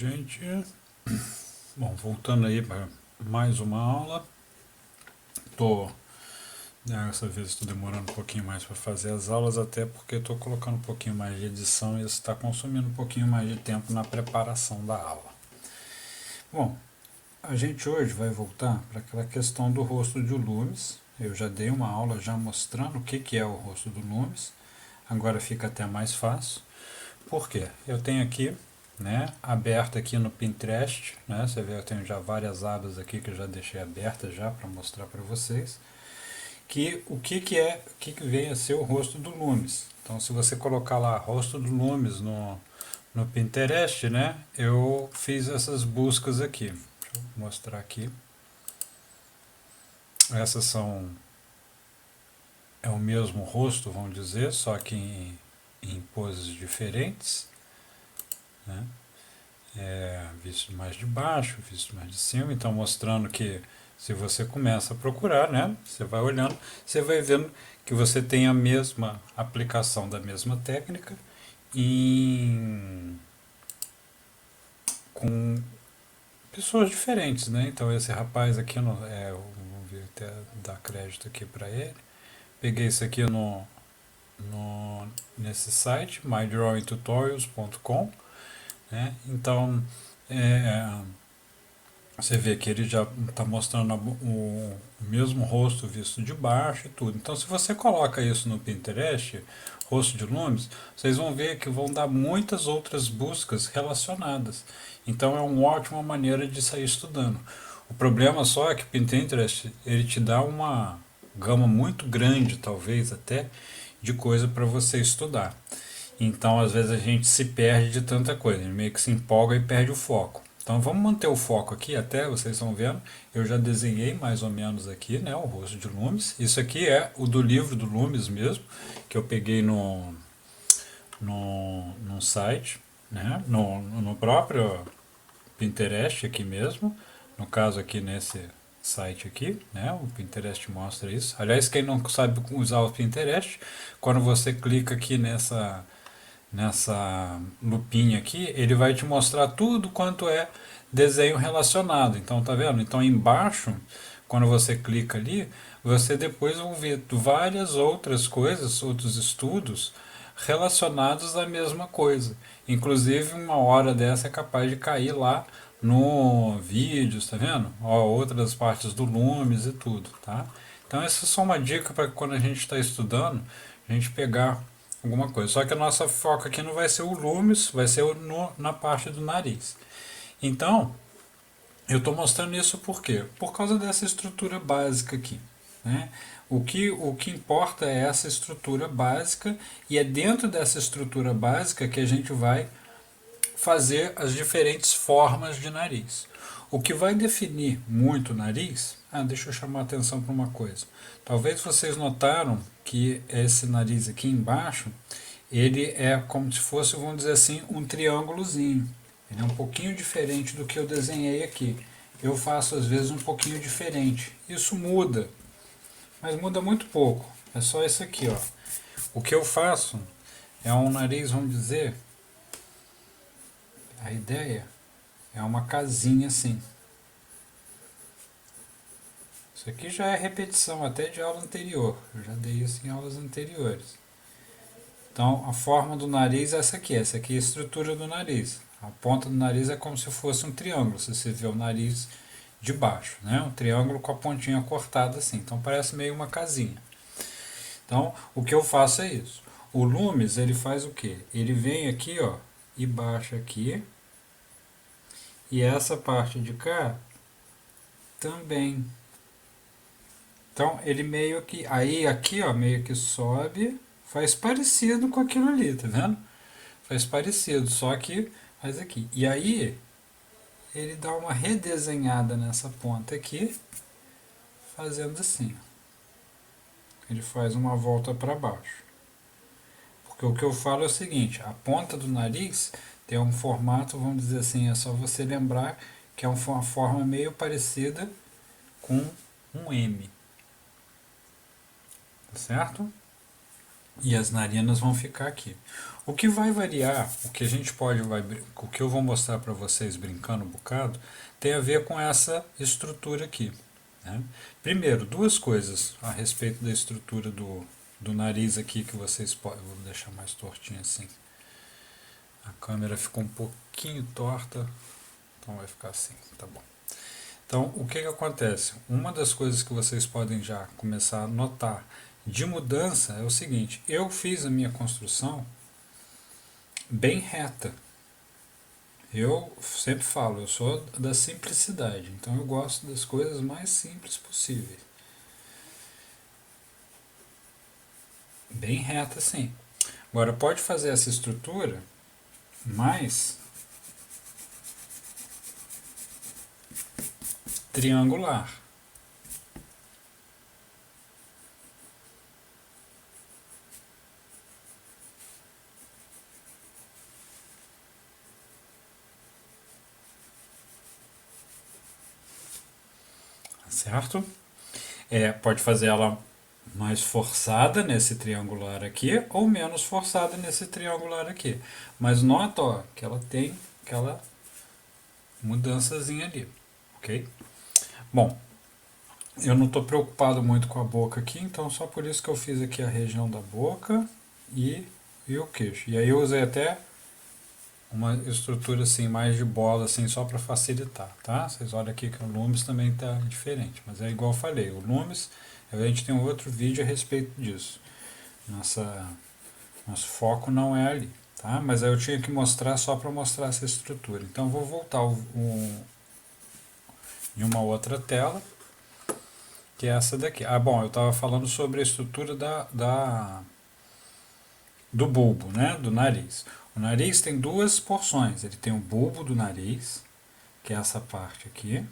gente. Bom, voltando aí para mais uma aula. Dessa vez estou demorando um pouquinho mais para fazer as aulas, até porque estou colocando um pouquinho mais de edição e isso está consumindo um pouquinho mais de tempo na preparação da aula. Bom, a gente hoje vai voltar para aquela questão do rosto de Loomis. Eu já dei uma aula já mostrando o que é o rosto do Loomis. Agora fica até mais fácil. Por quê? Eu tenho aqui, né, aberto aqui no Pinterest, né, você vê, eu tenho já várias abas aqui que eu já deixei abertas já para mostrar para vocês, que o que vem a ser o rosto do Loomis. Então, se você colocar lá rosto do Loomis no Pinterest, né, eu fiz essas buscas aqui. Deixa eu mostrar aqui. Essas é o mesmo rosto, vamos dizer, só que em poses diferentes, né? Visto mais de baixo, visto mais de cima, então mostrando que se você começa a procurar, né, você vai olhando, você vai vendo que você tem a mesma aplicação da mesma técnica com pessoas diferentes, né? Então esse rapaz aqui, vamos ver até dar crédito aqui para ele. Peguei isso aqui nesse site, mydrawingtutorials.com, né? Então você vê que ele já está mostrando o mesmo rosto visto de baixo e tudo. Então, se você coloca isso no Pinterest, rosto de Loomis, vocês vão ver que vão dar muitas outras buscas relacionadas. Então, é uma ótima maneira de sair estudando. O problema só é que o Pinterest ele te dá uma gama muito grande, talvez até, de coisa para você estudar. Então, às vezes a gente se perde de tanta coisa, meio que se empolga e perde o foco. Então, vamos manter o foco aqui, até vocês estão vendo, eu já desenhei mais ou menos aqui, né, o rosto de Loomis. Isso aqui é o do livro do Loomis mesmo, que eu peguei no site, né, no próprio Pinterest aqui mesmo, no caso aqui nesse site aqui, né, o Pinterest mostra isso. Aliás, quem não sabe usar o Pinterest, quando você clica aqui nessa lupinha aqui, ele vai te mostrar tudo quanto é desenho relacionado. Então, tá vendo? Então, embaixo, quando você clica ali, você depois vai ver várias outras coisas, outros estudos relacionados à mesma coisa. Inclusive, uma hora dessa é capaz de cair lá no vídeos, tá vendo? Ó, outras partes do Loomis e tudo, tá? Então, essa é só uma dica para quando a gente está estudando, a gente pegar alguma coisa. Só que a nossa foca aqui não vai ser o Loomis, vai ser na parte do nariz. Então, eu estou mostrando isso por quê? Por causa dessa estrutura básica aqui, né? O que importa é essa estrutura básica e é dentro dessa estrutura básica que a gente vai fazer as diferentes formas de nariz. O que vai definir muito o nariz... deixa eu chamar a atenção para uma coisa. Talvez vocês notaram que esse nariz aqui embaixo, ele é como se fosse, vamos dizer assim, um triângulozinho. Ele é um pouquinho diferente do que eu desenhei aqui. Eu faço às vezes um pouquinho diferente. Isso muda, mas muda muito pouco. É só isso aqui, ó. O que eu faço é um nariz, vamos dizer, a ideia é uma casinha assim. Isso aqui já é repetição até de aula anterior. Eu já dei isso em aulas anteriores. Então, a forma do nariz é essa aqui. Essa aqui é a estrutura do nariz. A ponta do nariz é como se fosse um triângulo. Se você vê o nariz de baixo, né? Um triângulo com a pontinha cortada assim. Então, parece meio uma casinha. Então, o que eu faço é isso. O Loomis, ele faz o quê? Ele vem aqui, ó, e baixa aqui. E essa parte de cá também. Então, ele meio que... Aí, aqui, ó, meio que sobe... Faz parecido com aquilo ali, tá vendo? Faz parecido, só que faz aqui. E aí, ele dá uma redesenhada nessa ponta aqui, fazendo assim. Ele faz uma volta para baixo. Porque o que eu falo é o seguinte, a ponta do nariz tem um formato, vamos dizer assim, é só você lembrar que é uma forma meio parecida com um M. Tá certo? e as narinas vão ficar aqui. O que vai variar, o que a gente o que eu vou mostrar para vocês brincando um bocado, tem a ver com essa estrutura aqui. Né? Primeiro, duas coisas a respeito da estrutura do nariz aqui que vocês podem. Vou deixar mais tortinho assim. A câmera ficou um pouquinho torta, então vai ficar assim, tá bom. Então, o que acontece? Uma das coisas que vocês podem já começar a notar de mudança é o seguinte: eu fiz a minha construção bem reta. Eu sempre falo, eu sou da simplicidade, então eu gosto das coisas mais simples possíveis. Bem reta, sim. Agora, pode fazer essa estrutura mais triangular. Certo? Pode fazer ela mais forçada nesse triangular aqui ou menos forçada nesse triangular aqui. Mas nota, ó, que ela tem aquela mudançazinha ali, ok? Bom, eu não estou preocupado muito com a boca aqui, então só por isso que eu fiz aqui a região da boca e o queixo. E aí eu usei até uma estrutura assim mais de bola assim só para facilitar, tá? Vocês olham aqui que o Lumis também está diferente, mas é igual eu falei, o Lumis, a gente tem um outro vídeo a respeito disso. Nosso foco não é ali, tá? Mas aí eu tinha que mostrar só para mostrar essa estrutura. Então eu vou voltar em uma outra tela, que é essa daqui. Ah, bom, eu estava falando sobre a estrutura do bulbo, né? Do nariz. O nariz tem duas porções. Ele tem o bulbo do nariz, que é essa parte aqui,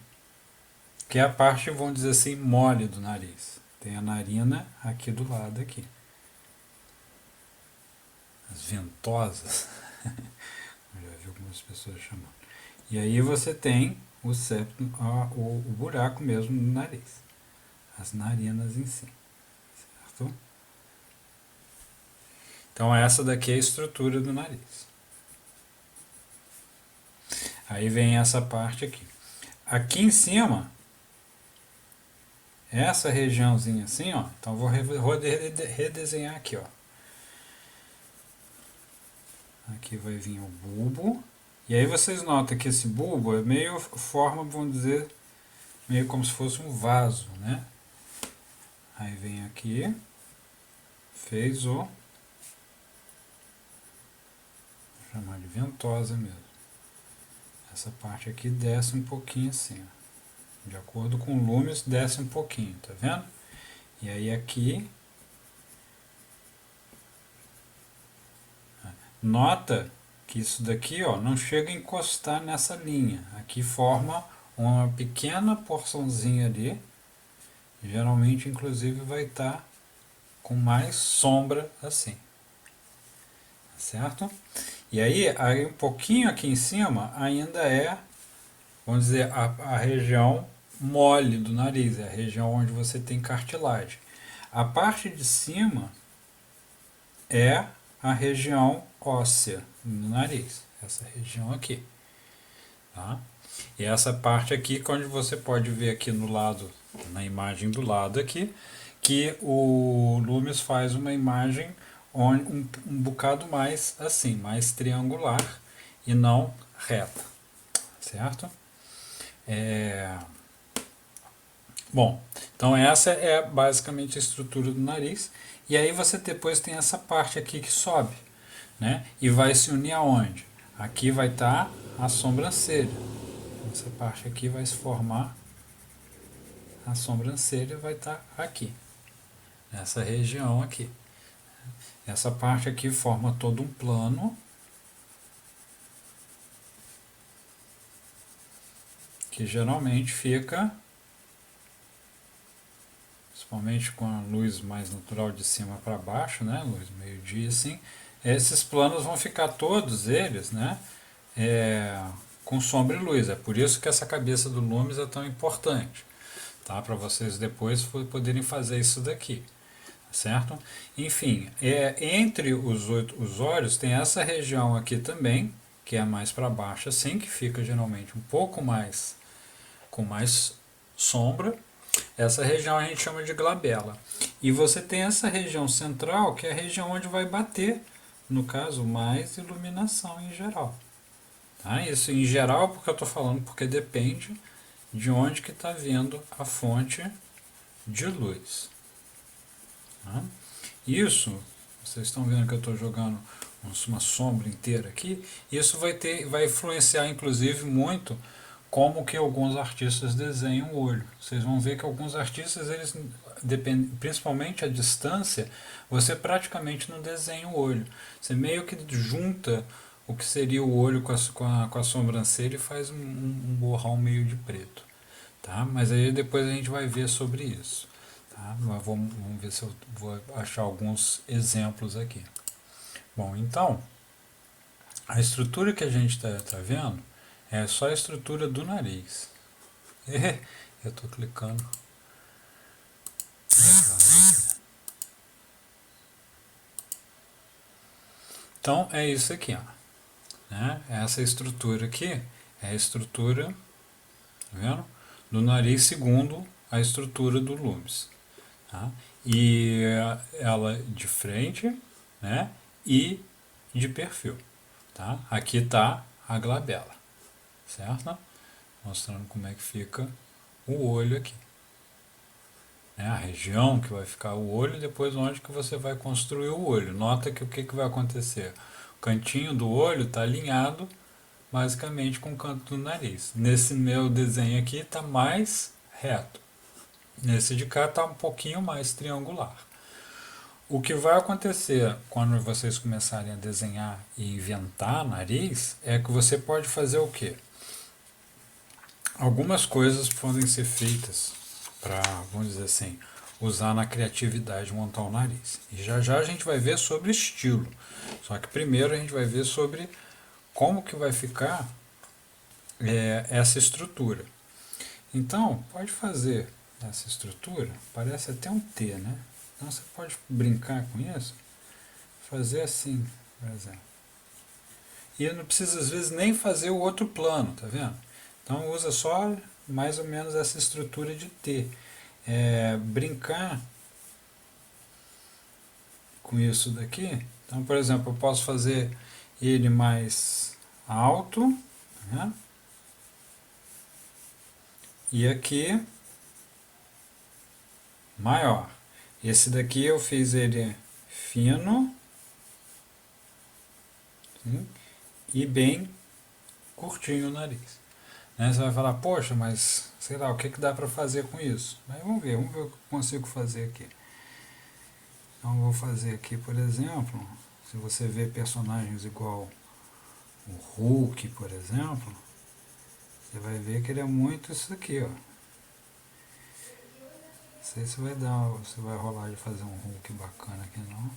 que é a parte, vamos dizer assim, mole do nariz. Tem a narina aqui do lado aqui. As ventosas, eu já vi algumas pessoas chamando. E aí você tem o septo, o buraco mesmo no nariz. As narinas em si, certo? Então essa daqui é a estrutura do nariz. Aí vem essa parte aqui. Aqui em cima, essa regiãozinha assim, ó. Então vou redesenhar aqui, ó. Aqui vai vir o bulbo. E aí vocês notam que esse bulbo é meio forma, vamos dizer, meio como se fosse um vaso, né? Aí vem aqui, fez o, vou chamar de ventosa mesmo. Essa parte aqui desce um pouquinho assim, ó. De acordo com o Lumis, desce um pouquinho, tá vendo? E aí aqui, nota que isso daqui, ó, não chega a encostar nessa linha. Aqui forma uma pequena porçãozinha ali. Geralmente, inclusive, vai estar com mais sombra assim, certo? E aí um pouquinho aqui em cima ainda é, vamos dizer, a região mole do nariz, é a região onde você tem cartilagem. A parte de cima é a região óssea do nariz, essa região aqui, tá? E essa parte aqui, onde você pode ver aqui no lado, na imagem do lado aqui, que o Lumis faz uma imagem um bocado mais assim, mais triangular e não reta, certo? Bom, então essa é basicamente a estrutura do nariz. E aí você depois tem essa parte aqui que sobe, né? E vai se unir aonde? Aqui vai estar a sobrancelha. Essa parte aqui vai se formar, a sobrancelha vai estar aqui, nessa região aqui. Essa parte aqui forma todo um plano que geralmente fica, principalmente com a luz mais natural de cima para baixo, né, luz meio-dia assim, esses planos vão ficar todos eles, né, com sombra e luz. É por isso que essa cabeça do Lumis é tão importante, tá, para vocês depois poderem fazer isso daqui. certo? Enfim, entre os olhos tem essa região aqui também, que é mais para baixo assim, que fica geralmente um pouco mais com mais sombra. Essa região a gente chama de glabela. E você tem essa região central, que é a região onde vai bater, no caso, mais iluminação em geral. Tá? Isso em geral porque eu estou falando, porque depende de onde que está vindo a fonte de luz. Tá? Isso, vocês estão vendo que eu estou jogando uma sombra inteira aqui, isso vai influenciar inclusive muito como que alguns artistas desenham o olho. Vocês vão ver que alguns artistas, eles principalmente a distância, você praticamente não desenha o olho. Você meio que junta o que seria o olho com a sobrancelha e faz um borrão meio de preto. Tá? Mas aí depois a gente vai ver sobre isso. Tá? Mas vamos ver se eu vou achar alguns exemplos aqui. Bom, então, a estrutura que a gente está vendo é só a estrutura do nariz. Eu estou clicando. Então é isso aqui, ó, né? Essa estrutura aqui é a estrutura, tá vendo? Do nariz segundo a estrutura do lúmis, tá? E ela de frente, né? E de perfil, tá? Aqui está a glabela, certo? Mostrando como é que fica o olho aqui. Né? A região que vai ficar o olho e depois onde que você vai construir o olho. Nota que o que vai acontecer? O cantinho do olho está alinhado basicamente com o canto do nariz. Nesse meu desenho aqui está mais reto. Nesse de cá está um pouquinho mais triangular. O que vai acontecer quando vocês começarem a desenhar e inventar nariz é que você pode fazer o quê? Algumas coisas podem ser feitas para, vamos dizer assim, usar na criatividade montar o nariz. E já já a gente vai ver sobre estilo. Só que primeiro a gente vai ver sobre como que vai ficar essa estrutura. Então, pode fazer essa estrutura, parece até um T, né? Então você pode brincar com isso, fazer assim, por exemplo. E não precisa às vezes nem fazer o outro plano, tá vendo? Então usa só mais ou menos essa estrutura de T. Brincar com isso daqui. Então, por exemplo, eu posso fazer ele mais alto, né? E aqui maior. Esse daqui eu fiz ele fino, sim, e bem curtinho o nariz. Né? Você vai falar, poxa, mas sei lá, o que, que dá para fazer com isso? Mas vamos ver o que eu consigo fazer aqui. Então eu vou fazer aqui, por exemplo, se você vê personagens igual o Hulk, por exemplo, você vai ver que ele é muito isso aqui, ó. Não sei se vai rolar de fazer um Hulk bacana aqui não.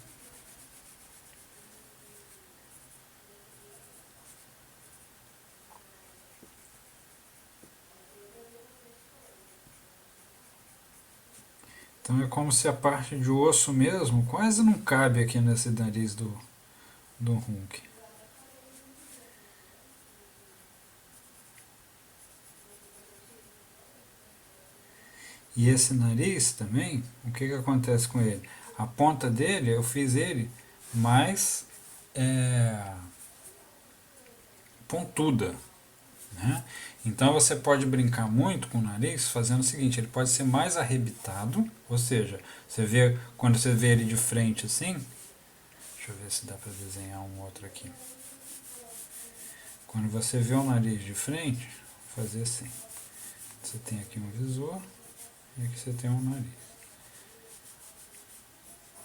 Então é como se a parte de osso mesmo quase não cabe aqui nesse nariz do Hulk. E esse nariz também, o que, que acontece com ele? A ponta dele, eu fiz ele mais pontuda. Né? Então você pode brincar muito com o nariz fazendo o seguinte, ele pode ser mais arrebitado, ou seja, quando você vê ele de frente assim, deixa eu ver se dá para desenhar um outro aqui. Quando você vê o nariz de frente, vou fazer assim. Você tem aqui um visor e aqui você tem um nariz.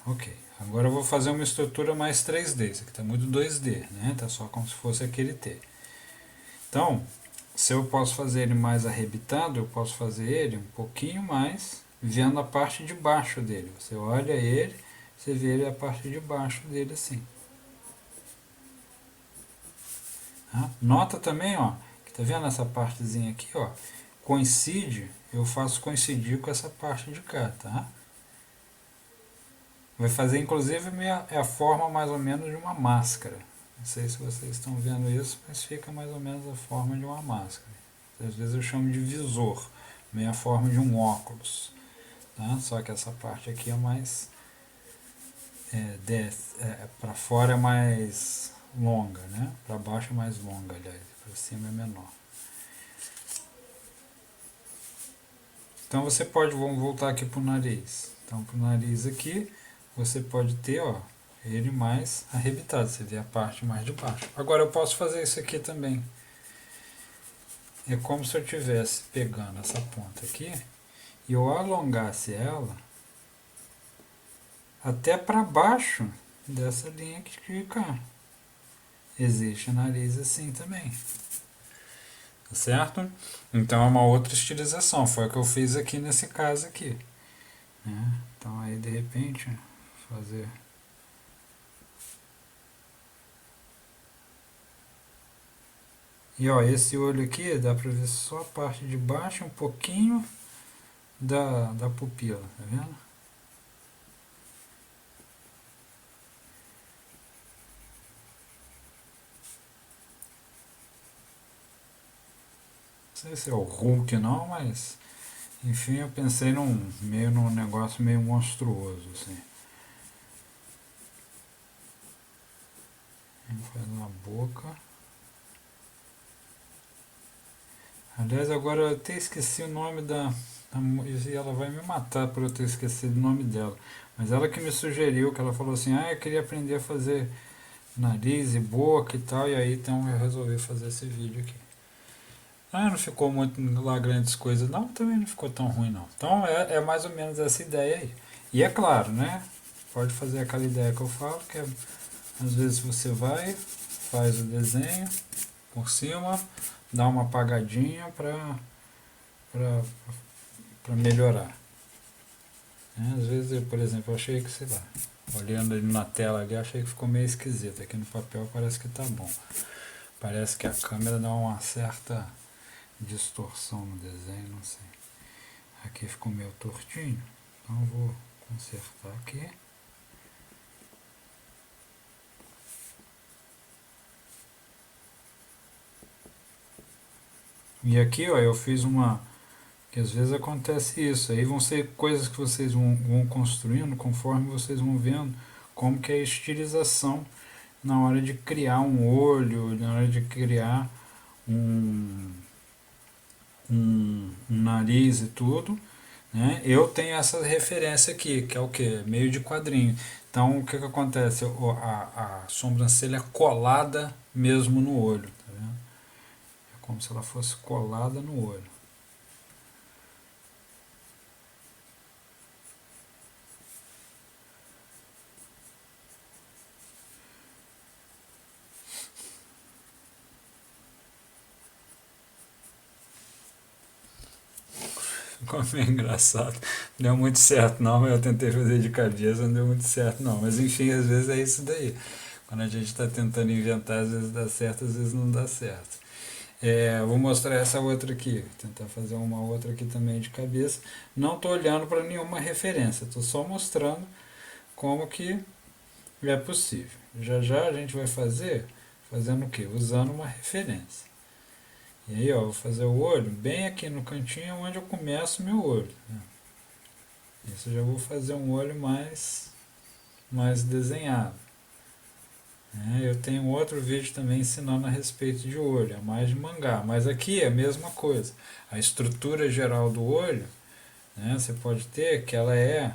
Ok, agora eu vou fazer uma estrutura mais 3D, isso aqui está muito 2D, né? Tá só como se fosse aquele T. Então, se eu posso fazer ele mais arrebitado, eu posso fazer ele um pouquinho mais, vendo a parte de baixo dele. Você olha ele, você vê ele a parte de baixo dele assim. Tá? Nota também, ó, que tá vendo essa partezinha aqui, ó, coincide, eu faço coincidir com essa parte de cá, tá? Vai fazer inclusive a forma mais ou menos de uma máscara. Não sei se vocês estão vendo isso, mas fica mais ou menos a forma de uma máscara. Às vezes eu chamo de visor, meio a forma de um óculos. Tá? Só que essa parte aqui é mais para fora é mais longa, né? Para baixo é mais longa, aliás, para cima é menor. Então você pode, vamos voltar aqui para o nariz. Então para o nariz aqui, você pode ter, ó, ele mais arrebitado, você vê a parte mais de baixo. Agora eu posso fazer isso aqui também. É como se eu estivesse pegando essa ponta aqui e eu alongasse ela até para baixo dessa linha que cá. Existe nariz assim também. Tá certo? Então é uma outra estilização. Foi o que eu fiz aqui nesse caso aqui. Né? Então aí de repente fazer. E ó, esse olho aqui dá pra ver só a parte de baixo, um pouquinho da pupila, tá vendo? Não sei se é o Hulk não, mas enfim, eu pensei num negócio meio monstruoso, assim. Vamos fazer uma boca. Aliás, agora eu até esqueci o nome e ela vai me matar por eu ter esquecido o nome dela. Mas ela que me sugeriu, que ela falou assim, eu queria aprender a fazer nariz e boca e tal, e aí então eu resolvi fazer esse vídeo aqui. Não ficou muito lá grandes coisas não, também não ficou tão ruim não. Então é mais ou menos essa ideia aí. E é claro, né? Pode fazer aquela ideia que eu falo, que é, às vezes você vai, faz o desenho por cima, dá uma apagadinha para melhorar. Às vezes, eu, por exemplo, eu achei que, sei lá, olhando ali na tela ali, achei que ficou meio esquisito. Aqui no papel parece que tá bom. Parece que a câmera dá uma certa distorção no desenho, não sei. Aqui ficou meio tortinho, então eu vou consertar aqui. E aqui, ó, eu fiz uma que às vezes acontece isso, aí vão ser coisas que vocês vão construindo conforme vocês vão vendo como que é a estilização na hora de criar um olho, na hora de criar um, um nariz e tudo, né? Eu tenho essa referência aqui, que é o que? Meio de quadrinho. Então o que, que acontece? A sobrancelha é colada mesmo no olho, tá vendo? É como se ela fosse colada no olho. Ficou meio engraçado. Não deu muito certo não, eu tentei fazer de cabeça, não deu muito certo não. Mas enfim, às vezes é isso daí. Quando a gente está tentando inventar, às vezes dá certo, às vezes não dá certo. Vou mostrar essa outra aqui, tentar fazer uma outra aqui também de cabeça. Não estou olhando para nenhuma referência, estou só mostrando como que é possível. Já já a gente vai fazer, fazendo o que? Usando uma referência. E aí, ó, vou fazer o olho bem aqui no cantinho onde eu começo meu olho. Né? Isso eu já vou fazer um olho mais desenhado. Eu tenho outro vídeo também ensinando a respeito de olho, é mais de mangá. Mas aqui é a mesma coisa. A estrutura geral do olho, né, você pode ter que ela é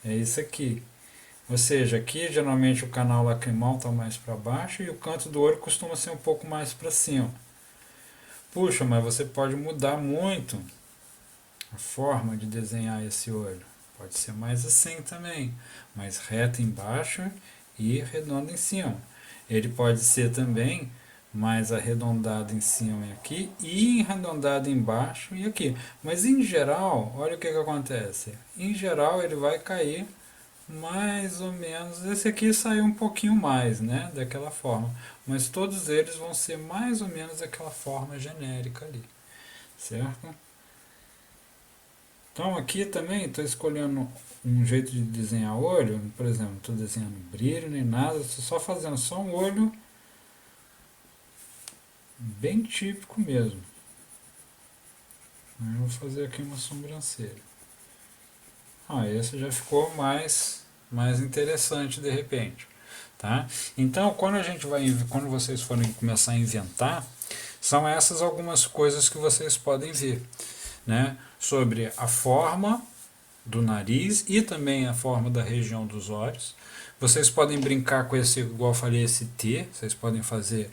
isso aqui. Ou seja, aqui geralmente o canal lacrimal está mais para baixo e o canto do olho costuma ser um pouco mais para cima. Puxa, mas você pode mudar muito a forma de desenhar esse olho. Pode ser mais assim também, mais reto embaixo e redondo em cima. Ele pode ser também mais arredondado em cima e aqui e arredondado embaixo e aqui. Mas em geral, olha o que acontece. Em geral ele vai cair mais ou menos. Esse aqui saiu um pouquinho mais, né? Daquela forma. Mas todos eles vão ser mais ou menos daquela forma genérica ali. Certo? Então aqui também estou escolhendo um jeito de desenhar olho, por exemplo, não estou desenhando brilho nem nada, estou só fazendo só um olho bem típico mesmo. Eu vou fazer aqui uma sobrancelha. Esse já ficou mais interessante de repente. Tá? Então, quando vocês forem começar a inventar, são essas algumas coisas que vocês podem ver, né? Sobre a forma do nariz e também a forma da região dos olhos. Vocês podem brincar com esse, igual eu falei, esse T. Vocês podem fazer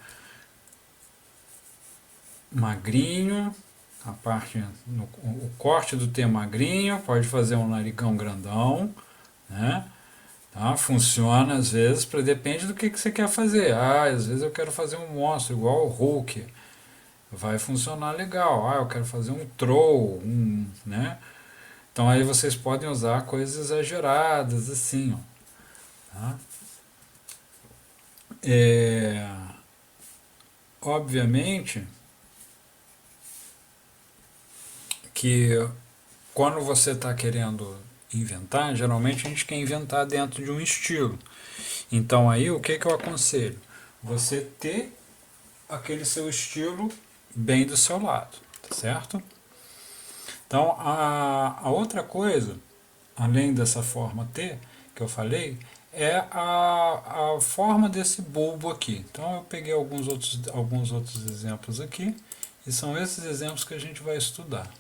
magrinho, a parte, o corte do T magrinho, pode fazer um narigão grandão, né? Tá? Funciona às vezes, depende do que você quer fazer. Às vezes eu quero fazer um monstro igual o Hulk. Vai funcionar legal. Eu quero fazer um troll, né? Então aí vocês podem usar coisas exageradas assim, ó, tá? É, obviamente que quando você está querendo inventar, geralmente a gente quer inventar dentro de um estilo. Então aí o que eu aconselho? Você ter aquele seu estilo bem do seu lado, tá certo? Então a outra coisa, além dessa forma T que eu falei, é a forma desse bulbo aqui. Então eu peguei alguns outros exemplos aqui, e são esses exemplos que a gente vai estudar.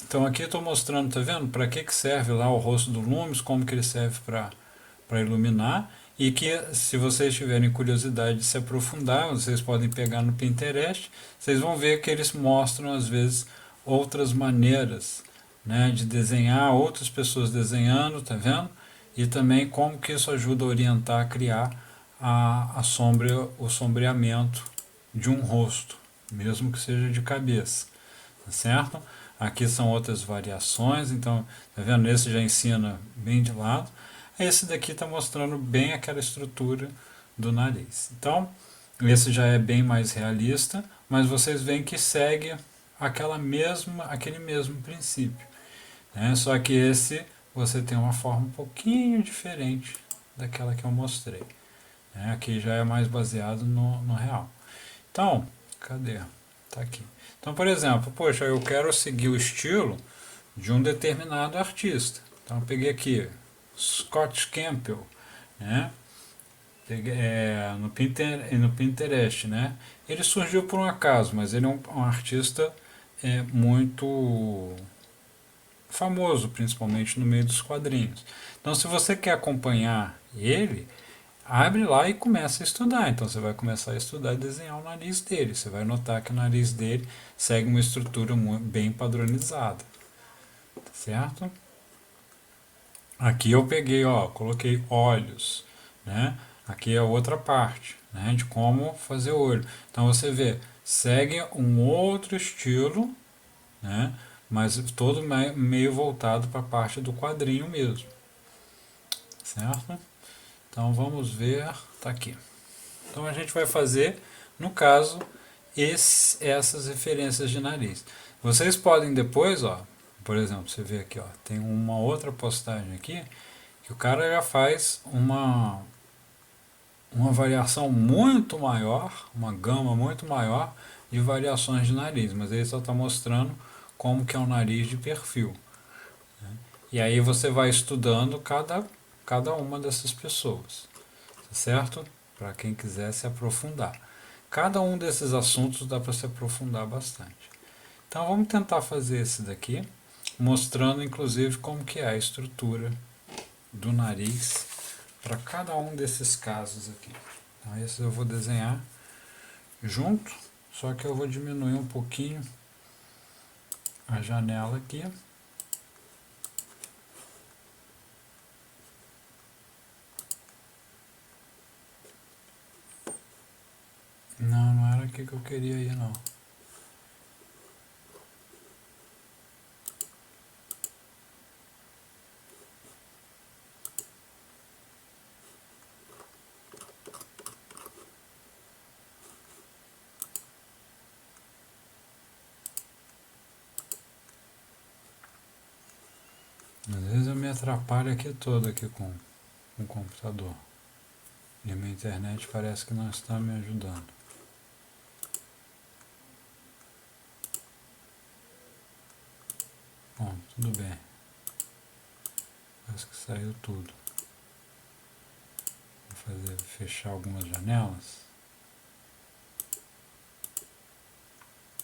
Então aqui eu estou mostrando, tá vendo? Para que serve lá o rosto do Loomis, como que ele serve para iluminar, e que se vocês tiverem curiosidade de se aprofundar, vocês podem pegar no Pinterest, vocês vão ver que eles mostram às vezes outras maneiras, né, de desenhar, outras pessoas desenhando, tá vendo? E também como que isso ajuda a orientar, a criar a sombra, o sombreamento de um rosto, mesmo que seja de cabeça, tá certo? Aqui são outras variações, então, tá vendo? Esse já ensina bem de lado. Esse daqui está mostrando bem aquela estrutura do nariz. Então, esse já é bem mais realista, mas vocês veem que segue aquele mesmo princípio, né? Só que esse você tem uma forma um pouquinho diferente daquela que eu mostrei, né? Aqui já é mais baseado no real. Então, cadê? Tá aqui. Então, por exemplo, poxa, eu quero seguir o estilo de um determinado artista. Então, eu peguei aqui Scott Campbell, né? Peguei, no Pinterest, né? Ele surgiu por um acaso, mas ele é um artista muito famoso, principalmente no meio dos quadrinhos. Então, se você quer acompanhar ele, abre lá e começa a estudar. Então você vai começar a estudar e desenhar o nariz dele. Você vai notar que o nariz dele segue uma estrutura bem padronizada, tá certo? Aqui eu peguei, ó, coloquei olhos, né? Aqui é a outra parte, né, de como fazer olho. Então você vê, segue um outro estilo, né? Mas todo meio voltado para a parte do quadrinho mesmo, certo? Então vamos ver, tá aqui. Então a gente vai fazer, no caso, essas referências de nariz. Vocês podem depois, ó, por exemplo, você vê aqui, ó, tem uma outra postagem aqui que o cara já faz uma variação muito maior, uma gama muito maior de variações de nariz, mas ele só está mostrando como que é o nariz de perfil. E aí você vai estudando cada uma dessas pessoas, tá certo? Para quem quiser se aprofundar. Cada um desses assuntos dá para se aprofundar bastante. Então vamos tentar fazer esse daqui, mostrando inclusive como que é a estrutura do nariz para cada um desses casos aqui. Então esse eu vou desenhar junto, só que eu vou diminuir um pouquinho a janela aqui. Não era aqui que eu queria ir não. atrapalha aqui todo aqui com o computador. E a minha internet parece que não está me ajudando. Bom, tudo bem. Parece que saiu tudo. Vou fechar algumas janelas.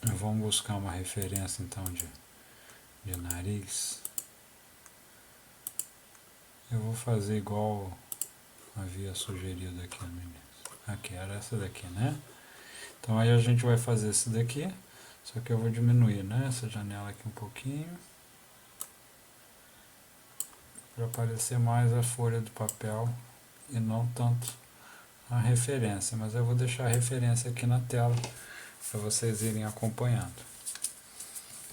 Vamos buscar uma referência então de nariz. Eu vou fazer igual havia sugerido aqui no início. Aqui, era essa daqui, né? Então aí a gente vai fazer esse daqui, só que eu vou diminuir, né, essa janela aqui um pouquinho, para aparecer mais a folha do papel e não tanto a referência, mas eu vou deixar a referência aqui na tela para vocês irem acompanhando.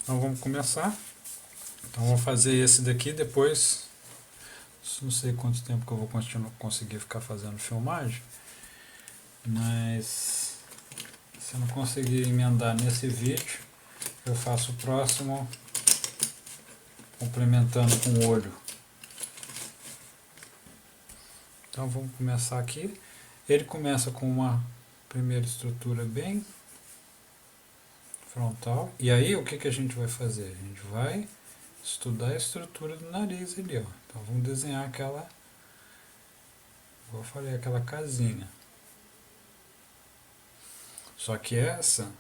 Então vamos começar. Então vou fazer esse daqui, depois não sei quanto tempo que eu vou conseguir ficar fazendo filmagem, mas se eu não conseguir emendar nesse vídeo, eu faço o próximo complementando com o olho. Então vamos começar aqui. Ele começa com uma primeira estrutura bem frontal. E aí o que, que a gente vai fazer? A gente vai estudar a estrutura do nariz ali, ó. Então vamos desenhar aquela, como eu falei, aquela casinha. Só que essa,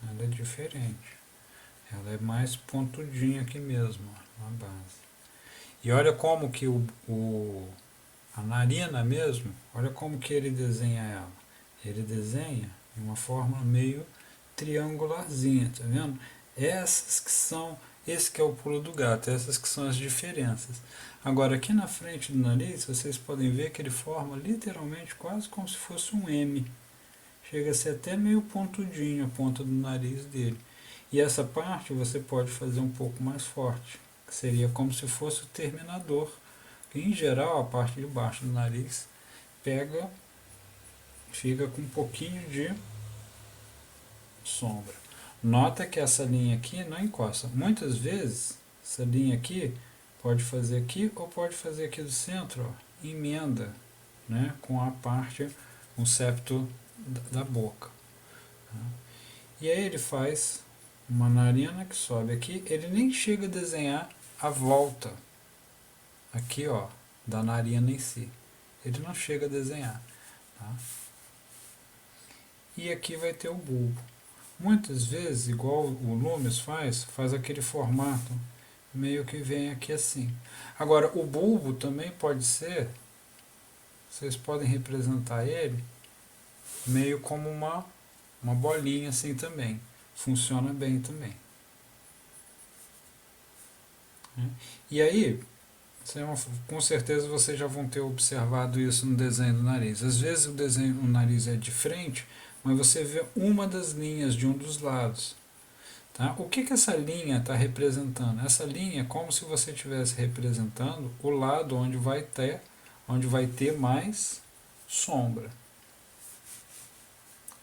ela é diferente. Ela é mais pontudinha aqui mesmo, ó, na base. E olha como que a narina mesmo, olha como que ele desenha ela. Ele desenha de uma forma meio triangularzinha, tá vendo? Esse que é o pulo do gato, essas que são as diferenças. Agora aqui na frente do nariz, vocês podem ver que ele forma literalmente quase como se fosse um M. Chega a ser até meio pontudinho a ponta do nariz dele. E essa parte você pode fazer um pouco mais forte, que seria como se fosse o terminador. Que em geral a parte de baixo do nariz fica com um pouquinho de sombra. Nota que essa linha aqui não encosta. Muitas vezes essa linha aqui pode fazer aqui ou pode fazer aqui do centro, ó, emenda, né, com a parte, com o septo da boca. E aí ele faz uma narina que sobe aqui, ele nem chega a desenhar a volta aqui, ó, da narina em si. Ele não chega a desenhar. Tá? E aqui vai ter o bulbo. Muitas vezes, igual o Loomis faz aquele formato meio que vem aqui assim. Agora, o bulbo também pode ser, vocês podem representar ele meio como uma bolinha assim também. Funciona bem também. E aí, com certeza vocês já vão ter observado isso no desenho do nariz. Às vezes o nariz é de frente, mas você vê uma das linhas de um dos lados. Tá? O que essa linha está representando? Essa linha é como se você estivesse representando o lado onde vai ter mais sombra.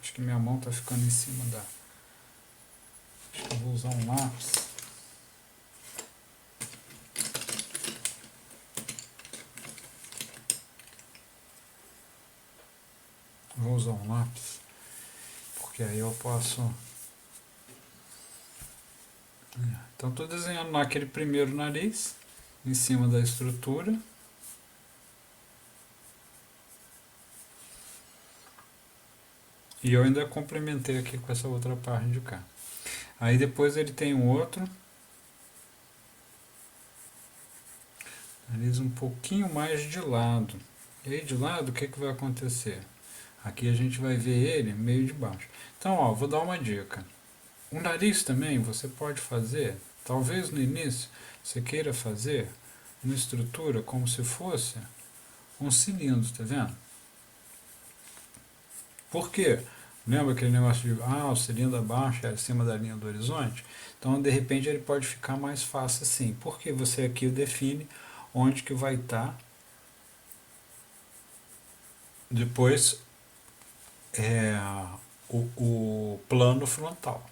Acho que minha mão está ficando em cima da... Acho que eu vou usar um lápis. Vou usar um lápis, porque aí eu posso... Então estou desenhando lá aquele primeiro nariz, em cima da estrutura. E eu ainda complementei aqui com essa outra parte de cá. Aí depois ele tem um outro nariz um pouquinho mais de lado. E aí de lado o que vai acontecer? Aqui a gente vai ver ele meio de baixo. Então, ó, vou dar uma dica. O nariz também você pode fazer, talvez no início você queira fazer uma estrutura como se fosse um cilindro, tá vendo? Por quê? Lembra aquele negócio de, o cilindro abaixo é acima da linha do horizonte? Então, de repente, ele pode ficar mais fácil assim. Porque você aqui define onde que vai estar depois o plano frontal.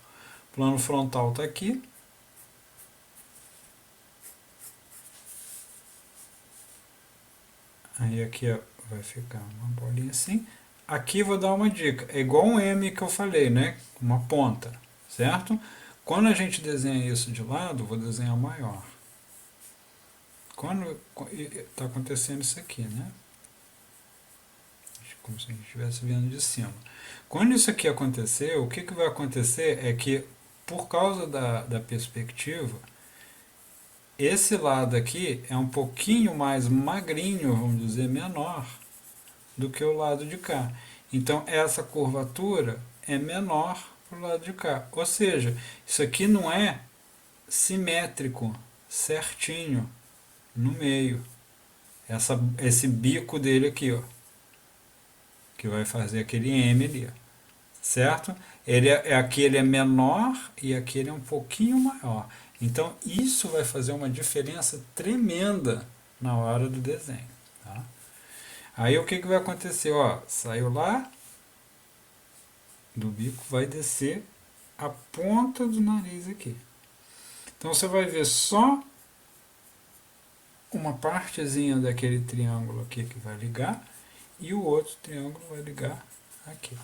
O plano frontal está aqui. Aí aqui ó, vai ficar uma bolinha assim. Aqui vou dar uma dica. É igual um M que eu falei, né? Uma ponta, certo? Quando a gente desenha isso de lado, vou desenhar maior. Quando está acontecendo isso aqui, né? Como se a gente estivesse vendo de cima. Quando isso aqui acontecer, o que vai acontecer é que, por causa da perspectiva, esse lado aqui é um pouquinho mais magrinho, vamos dizer, menor, do que o lado de cá. Então, essa curvatura é menor para o lado de cá. Ou seja, isso aqui não é simétrico, certinho, no meio. Esse bico dele aqui, ó, que vai fazer aquele M ali, ó, certo? Aqui ele é menor e aqui ele é um pouquinho maior. Então isso vai fazer uma diferença tremenda na hora do desenho. Tá? Aí o que vai acontecer? Ó, saiu lá do bico, vai descer a ponta do nariz aqui. Então você vai ver só uma partezinha daquele triângulo aqui que vai ligar e o outro triângulo vai ligar aqui.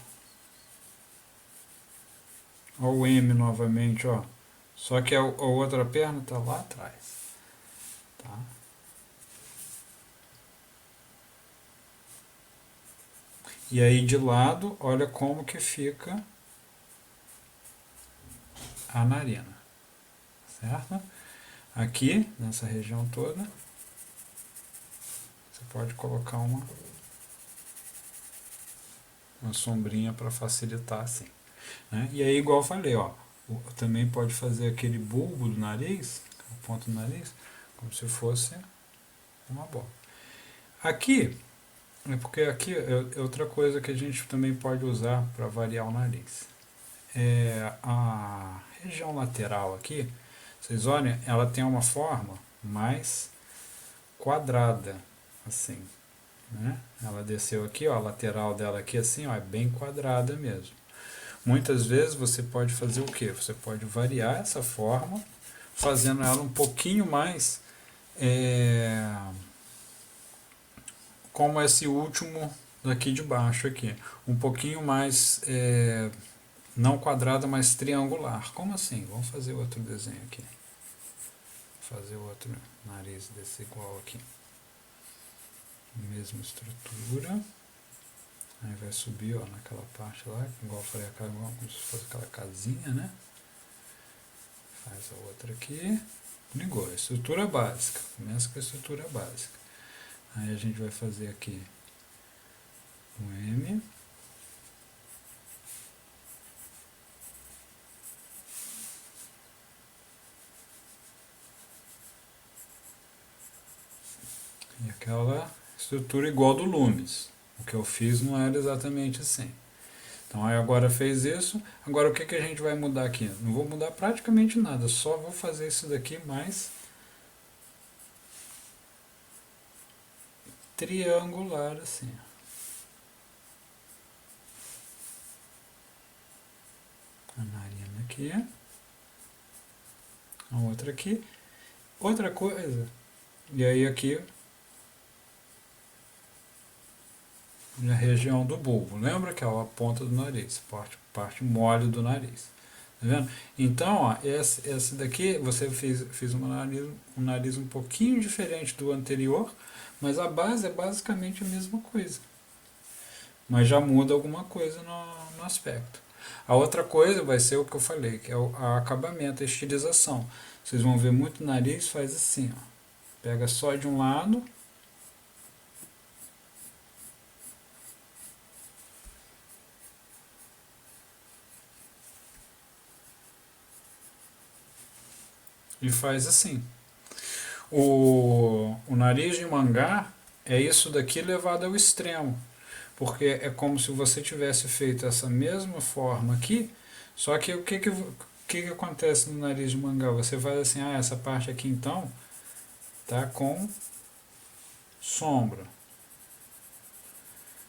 Ó o M novamente, ó. Só que a outra perna está lá atrás. Tá? E aí de lado, olha como que fica a narina. Certo? Aqui, nessa região toda, você pode colocar uma sombrinha para facilitar assim. Né? E aí, igual eu falei, ó, também pode fazer aquele bulbo do nariz, a ponta do nariz, como se fosse uma bola. Aqui, é porque aqui é outra coisa que a gente também pode usar para variar o nariz. A região lateral aqui, vocês olhem, ela tem uma forma mais quadrada, assim, né? Ela desceu aqui, ó, a lateral dela aqui assim, ó, é bem quadrada mesmo. Muitas vezes você pode fazer o que? Você pode variar essa forma, fazendo ela um pouquinho mais como esse último daqui de baixo aqui, um pouquinho mais não quadrada, mas triangular. Como assim? Vamos fazer outro desenho aqui. Fazer outro nariz desse igual aqui. Mesma estrutura. Aí vai subir, ó, naquela parte lá, igual eu falei, como se fosse aquela casinha, né? Faz a outra aqui. Ligou, estrutura básica. Começa com a estrutura básica. Aí a gente vai fazer aqui o M. E aquela estrutura igual do Loomis. O que eu fiz não era exatamente assim. Então aí agora fez isso. Agora o que a gente vai mudar aqui? Não vou mudar praticamente nada, só vou fazer isso daqui mais triangular assim. A narina aqui. A outra aqui. Outra coisa. E aí aqui na região do bulbo. Lembra que é a ponta do nariz, parte mole do nariz. Tá vendo? Então, ó, esse daqui você fez um nariz um pouquinho diferente do anterior, mas a base é basicamente a mesma coisa. Mas já muda alguma coisa no aspecto. A outra coisa vai ser o que eu falei, que é o acabamento, a estilização. Vocês vão ver muito nariz, faz assim, ó. Pega só de um lado. E faz assim. O nariz de mangá é isso daqui levado ao extremo. Porque é como se você tivesse feito essa mesma forma aqui, só que o que acontece no nariz de mangá? Você faz assim, essa parte aqui então tá com sombra.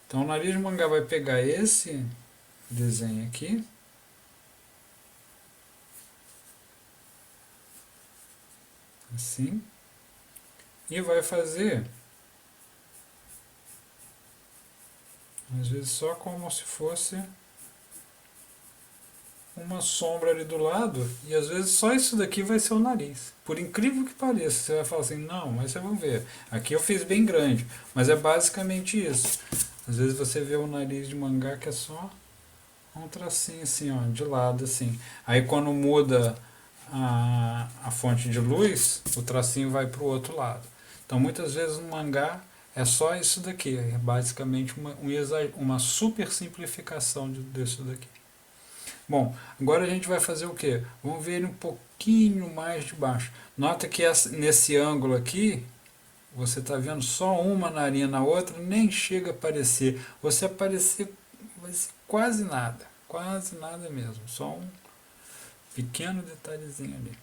Então o nariz de mangá vai pegar esse desenho aqui, assim, e vai fazer Às vezes só como se fosse uma sombra ali do lado, e às vezes só isso daqui vai ser o nariz. Por incrível que pareça, você vai falar assim, não, mas vocês vão ver. Aqui eu fiz bem grande, mas é basicamente isso. Às vezes você vê o nariz de mangá que é só um tracinho assim, ó, de lado assim. Aí quando muda a fonte de luz, o tracinho vai para o outro lado. Então muitas vezes no mangá é só isso daqui, é basicamente uma super simplificação disso daqui. Bom, agora a gente vai fazer o quê? Vamos ver ele um pouquinho mais de baixo. Nota que nesse ângulo aqui, você está vendo só uma narina na outra, nem chega a aparecer. Você aparecer vai ser quase nada mesmo, só um pequeno detalhezinho ali.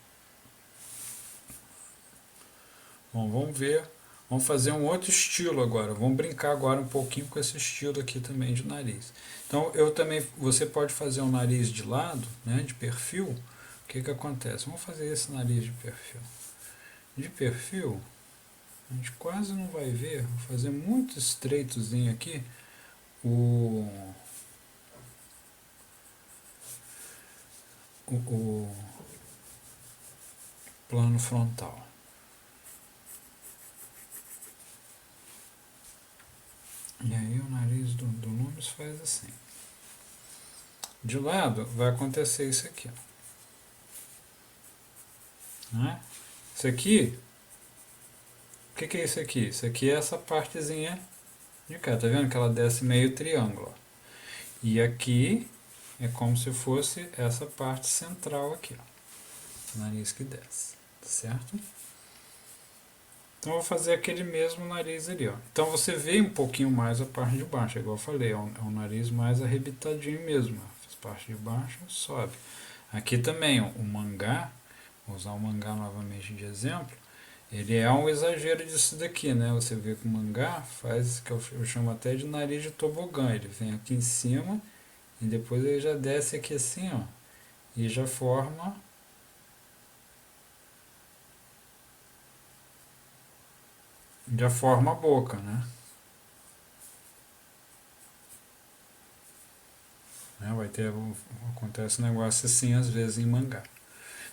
Bom, vamos ver, vamos fazer um outro estilo agora, vamos brincar agora um pouquinho com esse estilo aqui também de nariz. Então eu também, você pode fazer um nariz de lado, né, de perfil. O que que acontece? Vamos fazer esse nariz de perfil. De perfil, a gente quase não vai ver, vou fazer muito estreitozinho aqui o, o plano frontal. E aí o nariz do Loomis faz assim. De lado vai acontecer isso aqui. Né? Isso aqui, o que que é isso aqui? Isso aqui é essa partezinha de cá, tá vendo que ela desce meio triângulo. Ó. E aqui é como se fosse essa parte central aqui, ó. Nariz que desce, certo? Então eu vou fazer aquele mesmo nariz ali, ó. Então você vê um pouquinho mais a parte de baixo, igual eu falei, é um nariz mais arrebitadinho mesmo. Ó. As partes de baixo sobe. Aqui também, ó, o mangá, vou usar o mangá novamente de exemplo, ele é um exagero disso daqui, né? Você vê que o mangá faz, que eu chamo até de nariz de tobogã. Ele vem aqui em cima e depois ele já desce aqui assim, ó, e já forma a boca, né? Vai ter, acontece um negócio assim às vezes em mangá.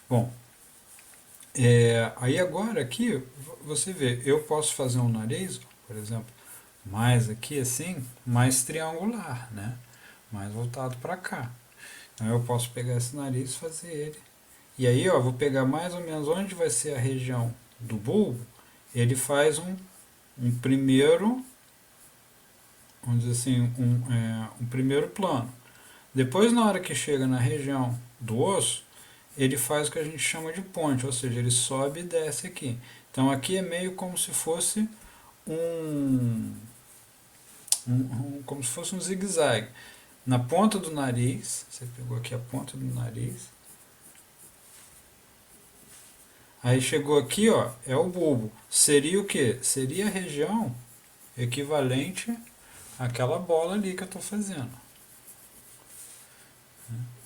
Bom, aí agora aqui você vê, eu posso fazer um nariz, por exemplo, mais aqui assim, mais triangular, né? Mais voltado para cá. Então eu posso pegar esse nariz e fazer ele. E aí, ó, vou pegar mais ou menos onde vai ser a região do bulbo, ele faz um primeiro, vamos dizer assim, um primeiro plano. Depois, na hora que chega na região do osso, ele faz o que a gente chama de ponte, ou seja, ele sobe e desce aqui. Então aqui é meio como se fosse um, como se fosse um zigue-zague. Na ponta do nariz, você pegou aqui a ponta do nariz, aí chegou aqui, ó, é o bulbo. Seria o que? Seria a região equivalente àquela bola ali que eu estou fazendo.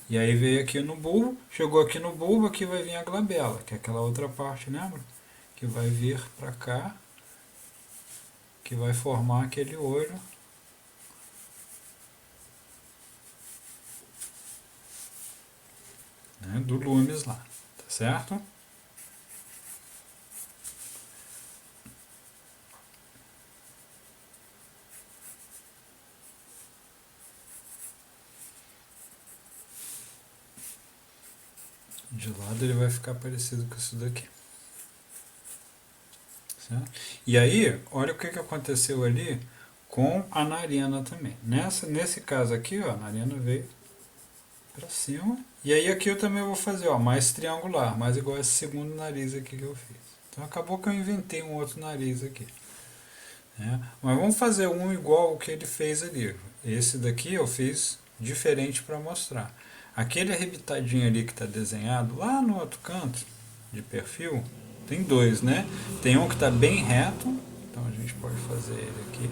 E aí veio aqui no bulbo, chegou aqui no bulbo, aqui vai vir a glabela, que é aquela outra parte, lembra? Que vai vir para cá, que vai formar aquele olho, né, do Loomis lá, tá certo? De lado ele vai ficar parecido com isso daqui. Certo? E aí, olha o que aconteceu ali com a narina também. Nesse caso aqui, ó, a narina veio para cima. E aí aqui eu também vou fazer, ó, mais triangular, mais igual esse segundo nariz aqui que eu fiz. Então acabou que eu inventei um outro nariz aqui. Né? Mas vamos fazer um igual o que ele fez ali. Esse daqui eu fiz diferente para mostrar. Aquele arrebitadinho ali que está desenhado lá no outro canto de perfil, tem dois, né? Tem um que está bem reto, então a gente pode fazer ele aqui.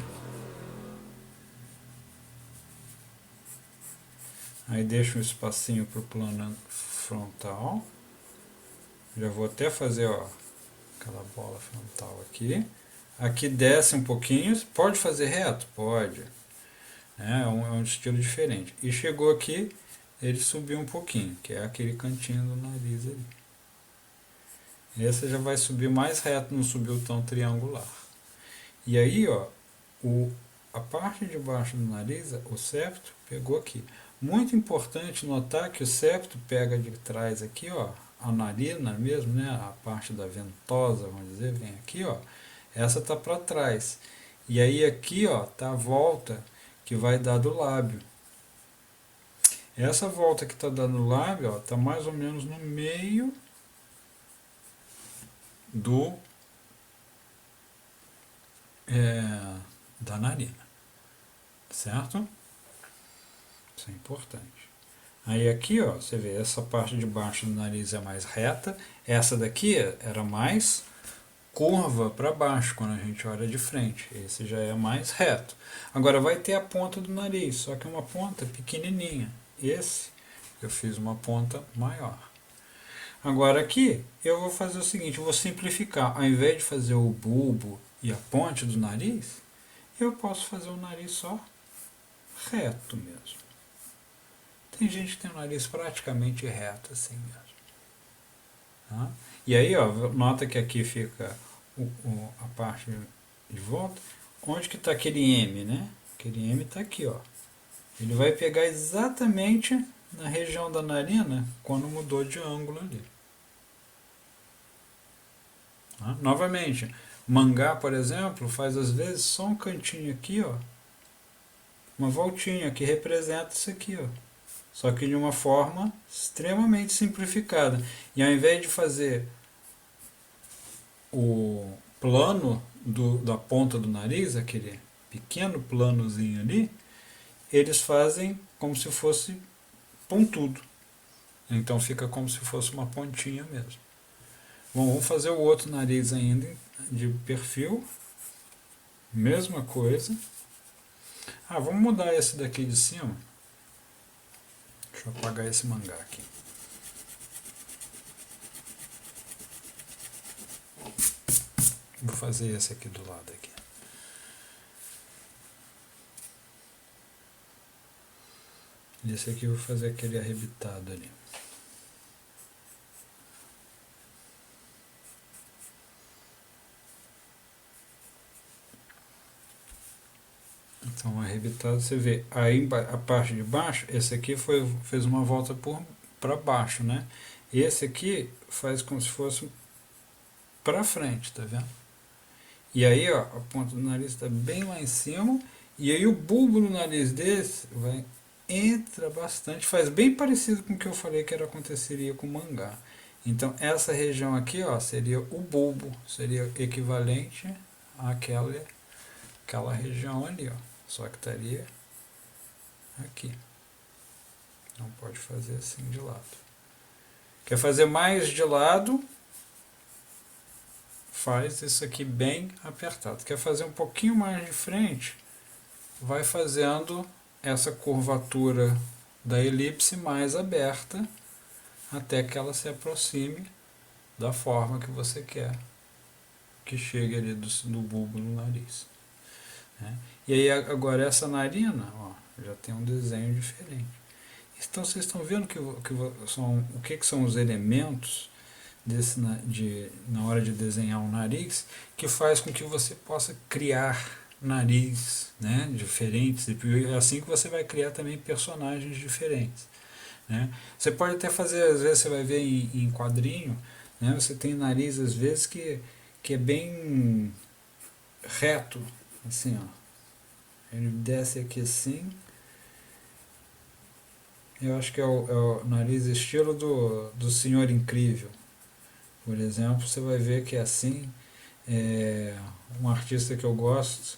Aí deixa um espacinho para o plano frontal. Já vou até fazer, ó, aquela bola frontal aqui. Aqui desce um pouquinho. Pode fazer reto? Pode. É um estilo diferente. E chegou aqui, ele subiu um pouquinho, que é aquele cantinho do nariz ali. Esse já vai subir mais reto, não subiu tão triangular. E aí, ó, a parte de baixo do nariz, o septo, pegou aqui. Muito importante notar que o septo pega de trás aqui, ó, a narina mesmo, né, a parte da ventosa, vamos dizer, vem aqui, ó. Essa tá para trás. E aí aqui, ó, tá a volta que vai dar do lábio. Essa volta que tá dando no lábio, ó, tá mais ou menos no meio do da narina, certo? Isso é importante. Aí aqui, ó, você vê, essa parte de baixo do nariz é mais reta, essa daqui era mais curva para baixo quando a gente olha de frente. Esse já é mais reto. Agora vai ter a ponta do nariz, só que é uma ponta pequenininha. Esse eu fiz uma ponta maior. Agora aqui eu vou fazer o seguinte, eu vou simplificar. Ao invés de fazer o bulbo e a ponte do nariz, eu posso fazer o nariz só reto mesmo. Tem gente que tem o nariz praticamente reto assim mesmo. Tá? E aí, ó, nota que aqui fica a parte de volta. Onde que está aquele M, né? Aquele M está aqui, ó. Ele vai pegar exatamente na região da narina quando mudou de ângulo ali. Tá? Novamente, mangá, por exemplo, faz às vezes só um cantinho aqui, ó. Uma voltinha que representa isso aqui, ó. Só que de uma forma extremamente simplificada. E ao invés de fazer o plano da ponta do nariz, aquele pequeno planozinho ali, eles fazem como se fosse pontudo. Então fica como se fosse uma pontinha mesmo. Bom, vamos fazer o outro nariz ainda de perfil. Mesma coisa. Ah, vamos mudar esse daqui de cima. Deixa eu apagar esse mangá aqui. Vou fazer esse aqui do lado aqui. E esse aqui eu vou fazer aquele arrebitado ali. Então, arrebitado, você vê, aí a parte de baixo, esse aqui fez uma volta para baixo, né? Esse aqui faz como se fosse para frente, tá vendo? E aí, ó, a ponta do nariz está bem lá em cima, e aí o bulbo do nariz desse entra bastante, faz bem parecido com o que eu falei que aconteceria com o mangá. Então, essa região aqui, ó, seria o bulbo, seria equivalente àquela região ali, ó. Só que estaria aqui. Não pode fazer assim de lado. Quer fazer mais de lado? Faz isso aqui bem apertado. Quer fazer um pouquinho mais de frente? Vai fazendo essa curvatura da elipse mais aberta até que ela se aproxime da forma que você quer que chegue ali do bulbo no nariz. Né? E aí agora essa narina, ó, já tem um desenho diferente. Então vocês estão vendo o que são os elementos na hora de desenhar um nariz que faz com que você possa criar nariz, né, diferentes, e é assim que você vai criar também personagens diferentes. Né? Você pode até fazer, às vezes você vai ver em quadrinho, né, você tem nariz às vezes que é bem reto, assim, ó. Ele desce aqui assim. Eu acho que é o nariz estilo do Senhor Incrível. Por exemplo, você vai ver que é assim. Um artista que eu gosto,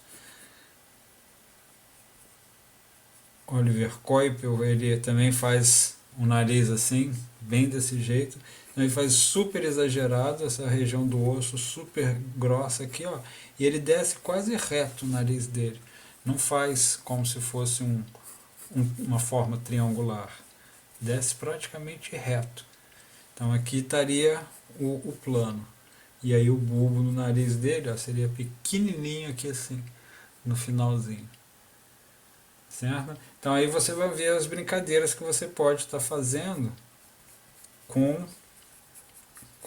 Oliver Coipel, ele também faz um nariz assim, bem desse jeito. Ele faz super exagerado, essa região do osso super grossa aqui, ó. E ele desce quase reto o nariz dele. Não faz como se fosse uma forma triangular. Desce praticamente reto. Então aqui estaria o plano. E aí o bulbo no nariz dele, ó, seria pequenininho aqui assim, no finalzinho. certo? Então aí você vai ver as brincadeiras que você pode estar fazendo com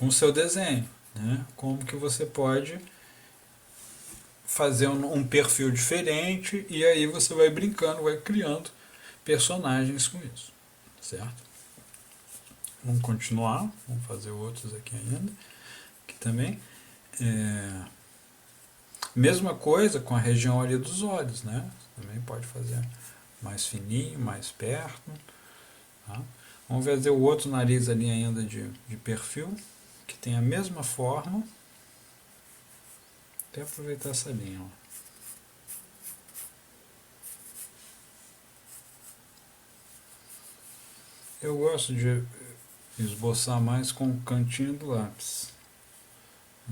o seu desenho, né? Como que você pode fazer um perfil diferente e aí você vai brincando, vai criando personagens com isso, certo? Vamos continuar, vamos fazer outros aqui ainda, aqui também. É, mesma coisa com a região ali dos olhos, né? Você também pode fazer mais fininho, mais perto. Tá? Vamos fazer o outro nariz ali ainda de perfil, que tem a mesma forma. Até aproveitar essa linha. Ó. Eu gosto de esboçar mais com o cantinho do lápis.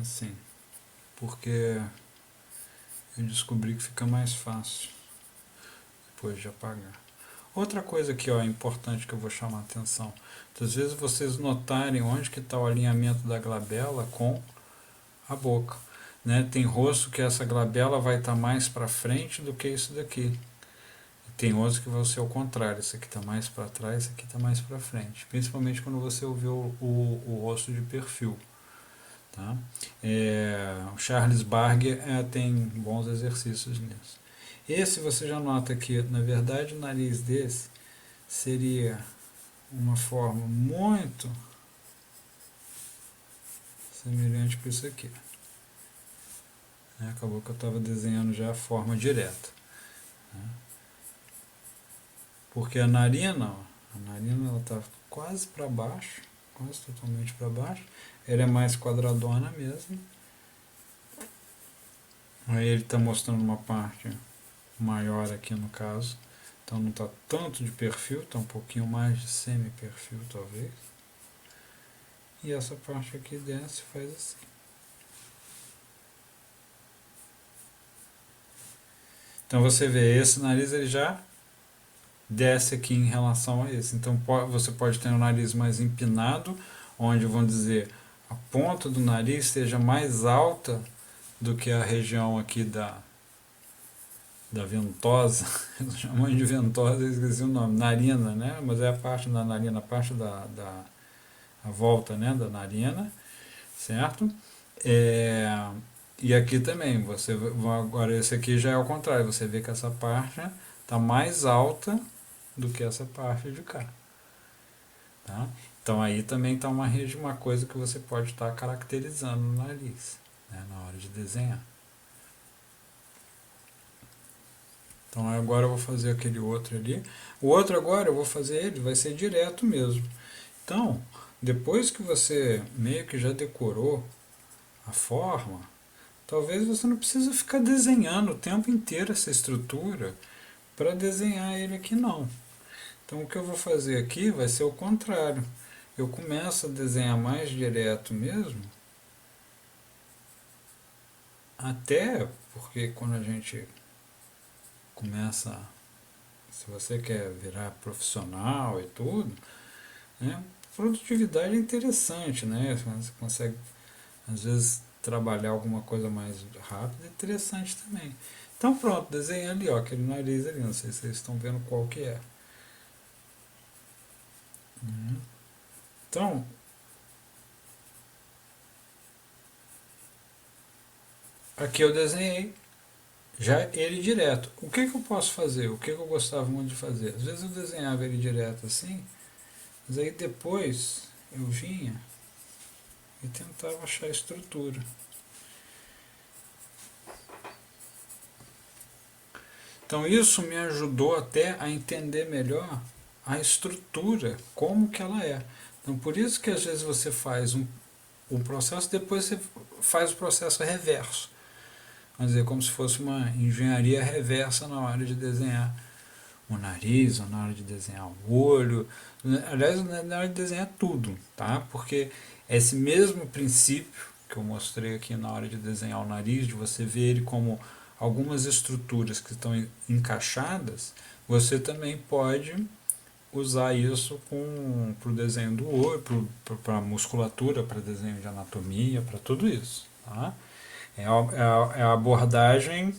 Assim. Porque eu descobri que fica mais fácil depois de apagar. Outra coisa que ó, é importante que eu vou chamar a atenção. Às vezes vocês notarem onde que está o alinhamento da glabela com a boca. Né? Tem rosto que essa glabela vai estar mais para frente do que isso daqui. Tem outros que vão ser o contrário, esse aqui está mais para trás, esse aqui está mais para frente. Principalmente quando você ouvir o rosto de perfil. Tá? O Charles Barger tem bons exercícios nisso. Esse você já nota que, na verdade, o nariz desse seria uma forma muito semelhante com isso aqui. Acabou que eu estava desenhando já a forma direta. Porque a narina ela está quase para baixo, quase totalmente para baixo. Ela é mais quadradona mesmo. Aí ele está mostrando uma parte maior aqui no caso. Então não está tanto de perfil, está um pouquinho mais de semi-perfil talvez. E essa parte aqui desce e faz assim. Então você vê, esse nariz ele já desce aqui em relação a esse. Então você pode ter um nariz mais empinado, onde vamos dizer a ponta do nariz esteja mais alta do que a região aqui da ventosa, chamamos de ventosa, eu esqueci o nome, narina, né? Mas é a parte da narina, a parte a volta, né, da narina, certo? E aqui também, agora esse aqui já é ao contrário, você vê que essa parte está mais alta do que essa parte de cá. Tá? Então aí também está uma coisa que você pode estar caracterizando no nariz, né, na hora de desenhar. Então agora eu vou fazer aquele outro ali. O outro agora eu vou fazer ele, vai ser direto mesmo. Então, depois que você meio que já decorou a forma, talvez você não precise ficar desenhando o tempo inteiro essa estrutura para desenhar ele aqui não. Então o que eu vou fazer aqui vai ser o contrário. Eu começo a desenhar mais direto mesmo, até porque quando a gente começa, se você quer virar profissional e tudo, né, produtividade é interessante, né? Você consegue às vezes trabalhar alguma coisa mais rápida, é interessante também. Então pronto, desenhei ali, ó, aquele nariz ali, não sei se vocês estão vendo qual que é. Então, aqui eu desenhei já ele direto. O que eu posso fazer? O que eu gostava muito de fazer? Às vezes eu desenhava ele direto assim, mas aí depois eu vinha e tentava achar a estrutura. Então isso me ajudou até a entender melhor a estrutura, como que ela é. Então por isso que às vezes você faz um processo, depois você faz o processo reverso. Vamos dizer, como se fosse uma engenharia reversa na hora de desenhar o nariz, ou na hora de desenhar o olho, aliás, na hora de desenhar tudo, tá? Porque esse mesmo princípio que eu mostrei aqui na hora de desenhar o nariz, de você ver ele como algumas estruturas que estão encaixadas, você também pode usar isso para o desenho do olho, para a musculatura, para desenho de anatomia, para tudo isso. Tá? É a abordagem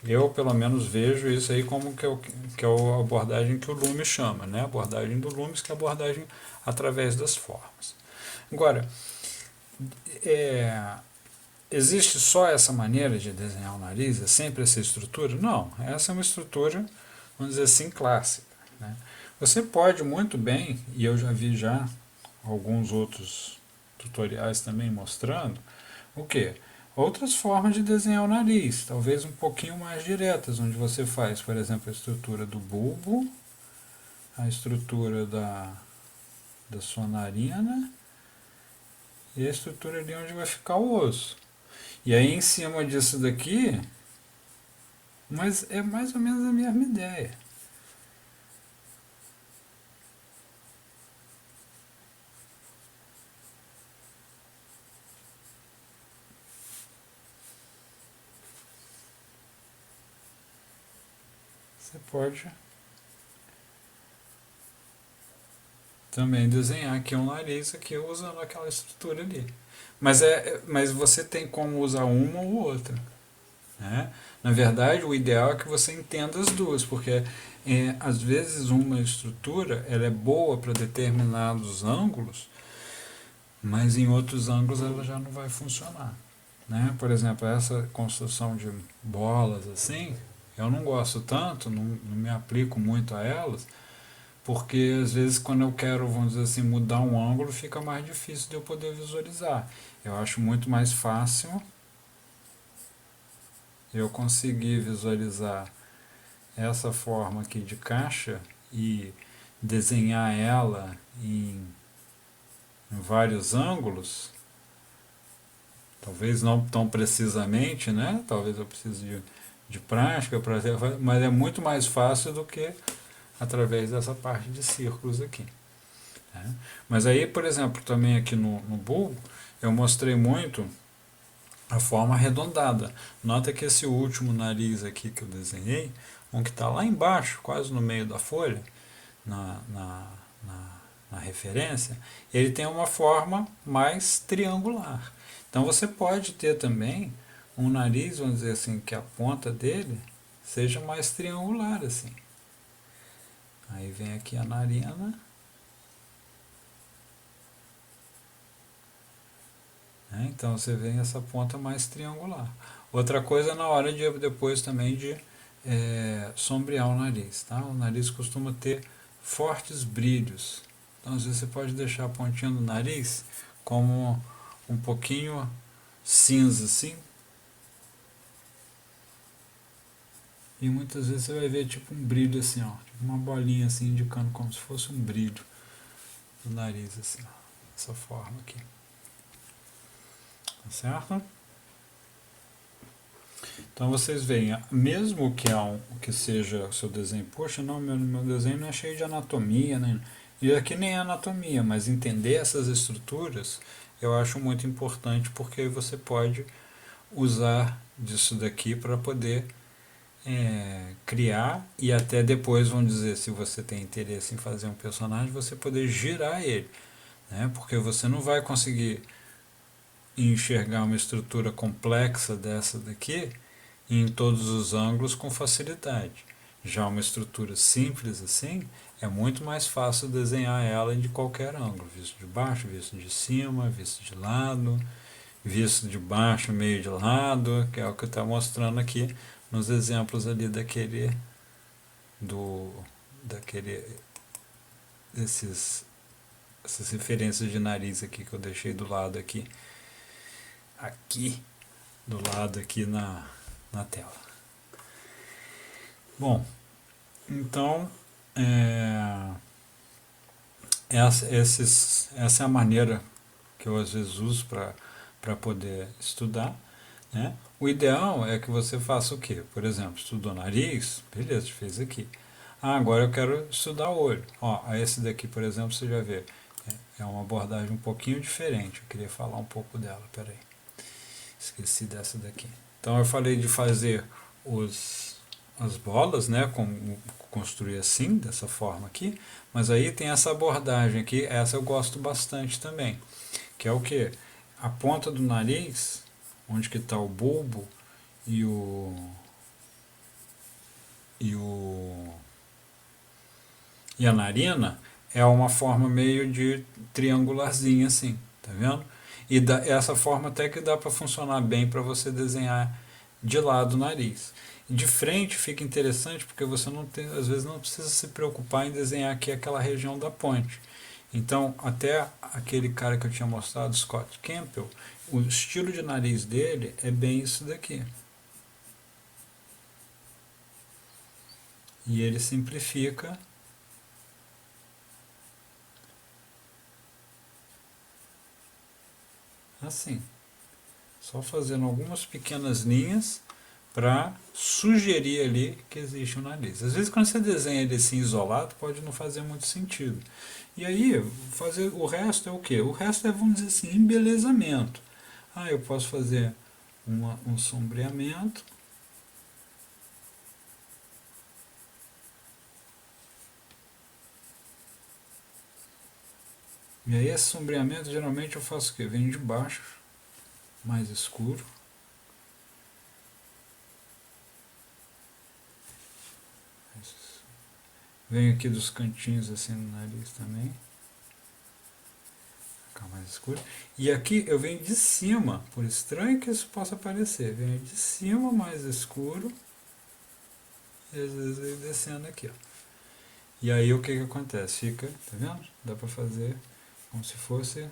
Eu, pelo menos, vejo isso aí como que é a abordagem que o Lume chama, né? A abordagem do Lumes, que é a abordagem através das formas. Agora, é, existe só essa maneira de desenhar o nariz? É sempre essa estrutura? Não, essa é uma estrutura, vamos dizer assim, clássica, né? Você pode muito bem, e eu já vi já alguns outros tutoriais também mostrando, o que? Outras formas de desenhar o nariz, talvez um pouquinho mais diretas, onde você faz, por exemplo, a estrutura do bulbo, a estrutura da sua narina e a estrutura ali onde vai ficar o osso. E aí em cima disso daqui, mas é mais ou menos a mesma ideia. Você pode também desenhar aqui um nariz aqui usando aquela estrutura ali. Mas você tem como usar uma ou outra, né? Na verdade, o ideal é que você entenda as duas, porque às vezes uma estrutura ela é boa para determinados ângulos, mas em outros ângulos ela já não vai funcionar, né? Por exemplo, essa construção de bolas assim, eu não gosto tanto, não me aplico muito a elas, porque às vezes quando eu quero, vamos dizer assim, mudar um ângulo, fica mais difícil de eu poder visualizar. Eu acho muito mais fácil eu conseguir visualizar essa forma aqui de caixa e desenhar ela em vários ângulos, talvez não tão precisamente, né? Talvez eu precise de prática, mas é muito mais fácil do que através dessa parte de círculos aqui, né? Mas aí, por exemplo, também aqui no bulbo, eu mostrei muito a forma arredondada. Nota que esse último nariz aqui que eu desenhei, um que está lá embaixo, quase no meio da folha, na, na, na, na referência, ele tem uma forma mais triangular. Então você pode ter também um nariz, vamos dizer assim, que a ponta dele seja mais triangular assim. Aí vem aqui a narina, né? Então você vê essa ponta mais triangular. Outra coisa na hora de depois também de sombrear o nariz, tá? O nariz costuma ter fortes brilhos. Então às vezes você pode deixar a pontinha do nariz como um pouquinho cinza assim, e muitas vezes você vai ver tipo um brilho assim, ó, tipo uma bolinha assim indicando como se fosse um brilho do nariz assim, ó, dessa forma aqui, tá certo? Então vocês veem, mesmo que seja o seu desenho, poxa, não, meu desenho não é cheio de anatomia, né? E aqui nem é anatomia, mas entender essas estruturas eu acho muito importante, porque aí você pode usar disso daqui para poder criar, e até depois, vamos dizer, se você tem interesse em fazer um personagem, você poder girar ele, né? Porque você não vai conseguir enxergar uma estrutura complexa dessa daqui em todos os ângulos com facilidade. Já uma estrutura simples assim, é muito mais fácil desenhar ela de qualquer ângulo, visto de baixo, visto de cima, visto de lado, visto de baixo, meio de lado, que é o que está mostrando aqui nos exemplos ali do daquele desses essas referências de nariz aqui que eu deixei do lado aqui do lado aqui na tela. Bom, então essa é a maneira que eu às vezes uso para poder estudar, né? O ideal é que você faça o quê? Por exemplo, estudou nariz, beleza, fez aqui. Ah, agora eu quero estudar olho. Ó, esse daqui, por exemplo, você já vê. É uma abordagem um pouquinho diferente. Eu queria falar um pouco dela, peraí. Esqueci dessa daqui. Então eu falei de fazer as bolas, né? Como construir assim, dessa forma aqui. Mas aí tem essa abordagem aqui, essa eu gosto bastante também. Que é o que? A ponta do nariz, onde que está o bulbo e e o e a narina é uma forma meio de triangularzinha assim, tá vendo? E essa forma até que dá para funcionar bem para você desenhar de lado o nariz. De frente fica interessante porque você não tem, às vezes não precisa se preocupar em desenhar aqui aquela região da ponte. Então, até aquele cara que eu tinha mostrado, Scott Campbell, o estilo de nariz dele é bem isso daqui. E ele simplifica assim, só fazendo algumas pequenas linhas para sugerir ali que existe um nariz. Às vezes quando você desenha ele assim isolado pode não fazer muito sentido. E aí fazer o resto é o que? O resto é, vamos dizer assim, embelezamento. Ah, eu posso fazer um sombreamento. E aí esse sombreamento geralmente eu faço o que? Venho de baixo, mais escuro. Venho aqui dos cantinhos assim no nariz também. Ficar mais escuro. E aqui eu venho de cima, por estranho que isso possa parecer. Venho de cima mais escuro. E às vezes ele descendo aqui, ó. E aí o que que acontece? Fica, tá vendo? Dá pra fazer como se fosse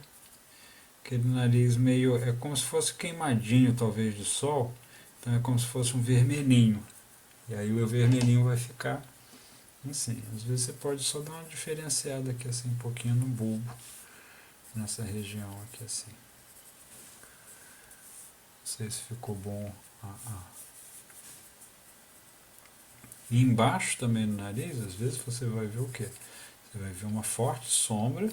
aquele nariz meio, é como se fosse queimadinho talvez de sol, então é como se fosse um vermelhinho. E aí o vermelhinho vai ficar assim. Às vezes você pode só dar uma diferenciada aqui assim, um pouquinho no bulbo, nessa região aqui assim. Não sei se ficou bom. E embaixo também no nariz, às vezes você vai ver o quê? Você vai ver uma sombra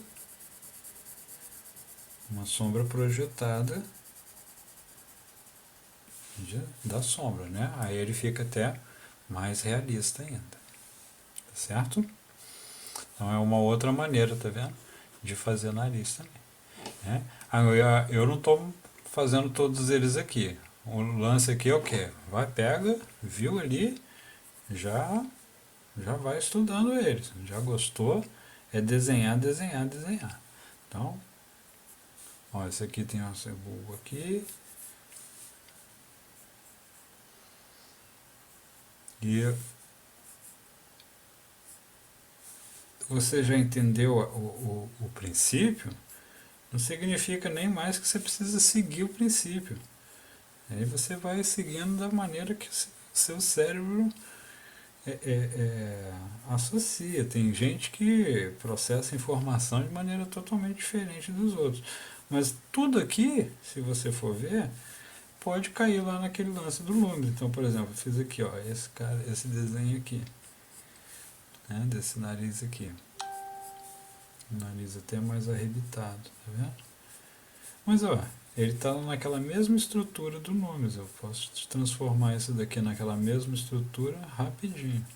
projetada da sombra, né? Aí ele fica até mais realista ainda, tá certo? Então é uma outra maneira, tá vendo? De fazer nariz também, né? Agora, eu não estou fazendo todos eles aqui. O lance aqui é o quê? Vai, pega, viu ali, já já vai estudando eles. Já gostou? É desenhar, desenhar, desenhar. Então, ó, esse aqui tem uma cebola aqui. E você já entendeu o princípio? Não significa nem mais que você precisa seguir o princípio. Aí você vai seguindo da maneira que o seu cérebro associa. Tem gente que processa informação de maneira totalmente diferente dos outros. Mas tudo aqui, se você for ver, pode cair lá naquele lance do Lume. Então, por exemplo, eu fiz aqui, ó, esse desenho aqui, né, desse nariz aqui. O nariz até mais arrebitado, tá vendo? Mas ó, ele está naquela mesma estrutura do Numes. Eu posso transformar isso daqui naquela mesma estrutura rapidinho.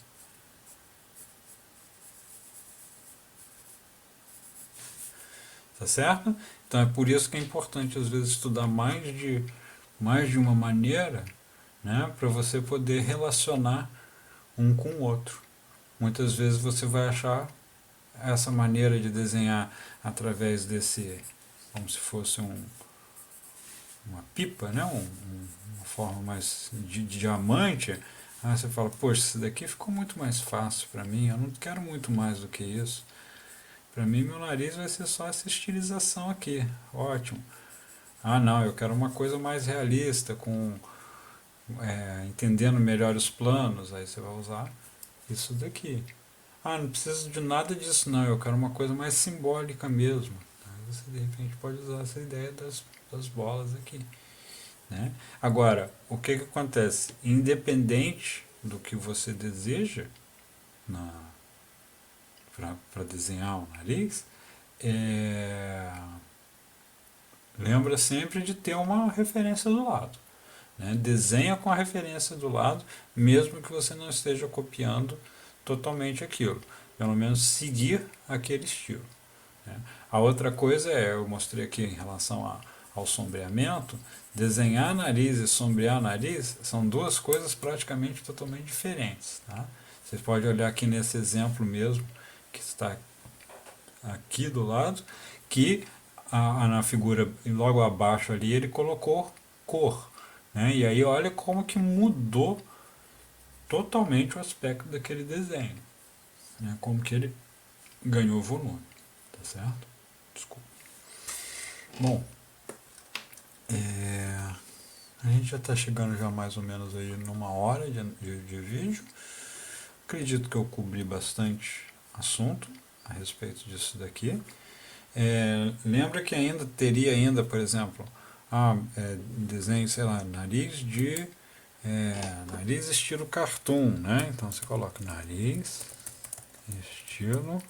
Tá certo? Então é por isso que é importante às vezes estudar mais de uma maneira, né, para você poder relacionar um com o outro. Muitas vezes você vai achar essa maneira de desenhar através desse, como se fosse uma pipa, né, uma forma mais de diamante. Aí você fala, poxa, isso daqui ficou muito mais fácil para mim, eu não quero muito mais do que isso. Para mim, meu nariz vai ser só essa estilização aqui, ótimo. Ah, não, eu quero uma coisa mais realista, entendendo melhor os planos, aí você vai usar isso daqui. Ah, não preciso de nada disso não, eu quero uma coisa mais simbólica mesmo. Aí você de repente pode usar essa ideia das bolas aqui, né? Agora, o que que acontece? Independente do que você deseja para desenhar o nariz, lembra sempre de ter uma referência do lado. Né? Desenha com a referência do lado, mesmo que você não esteja copiando totalmente aquilo. Pelo menos seguir aquele estilo. Né? A outra coisa eu mostrei aqui em relação ao sombreamento, desenhar nariz e sombrear nariz são duas coisas praticamente totalmente diferentes. Tá? Você pode olhar aqui nesse exemplo mesmo, que está aqui do lado, que na figura logo abaixo ali ele colocou cor, né? E aí olha como que mudou totalmente o aspecto daquele desenho, né? Como que ele ganhou volume, tá certo? Desculpa. Bom, a gente já está chegando já mais ou menos aí numa hora de vídeo. Acredito que eu cobri bastante assunto a respeito disso daqui. Lembra que ainda teria ainda, por exemplo, desenho, sei lá, nariz estilo cartoon, né? Então você coloca nariz estilo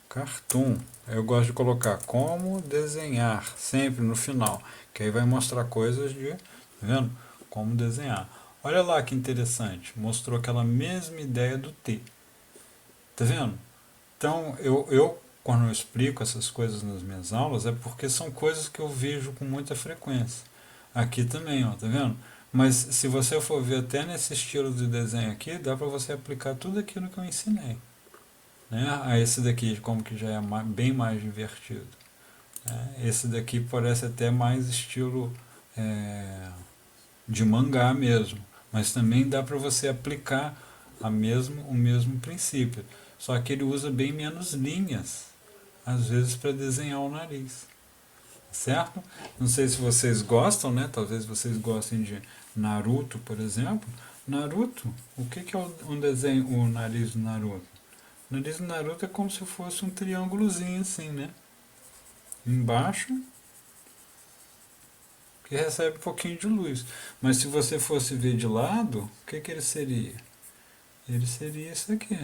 cartoon. Eu gosto de colocar como desenhar sempre no final, que aí vai mostrar coisas tá vendo? Como desenhar. Olha lá que interessante, mostrou aquela mesma ideia do T. Tá vendo? Então, quando eu explico essas coisas nas minhas aulas, é porque são coisas que eu vejo com muita frequência. Aqui também, ó, tá vendo? Mas se você for ver até nesse estilo de desenho aqui, dá para você aplicar tudo aquilo que eu ensinei. Né? A esse daqui, como que já é bem mais divertido. Né? Esse daqui parece até mais estilo é, de mangá mesmo. Mas também dá para você aplicar o mesmo princípio. Só que ele usa bem menos linhas, às vezes, para desenhar o nariz. Certo? Não sei se vocês gostam, né? Talvez vocês gostem de Naruto, por exemplo. Naruto, o que, que é um desenho, o nariz do Naruto? O nariz do Naruto é como se fosse um triângulozinho assim, né? Embaixo, que recebe um pouquinho de luz. Mas se você fosse ver de lado, o que, que ele seria? Ele seria isso aqui.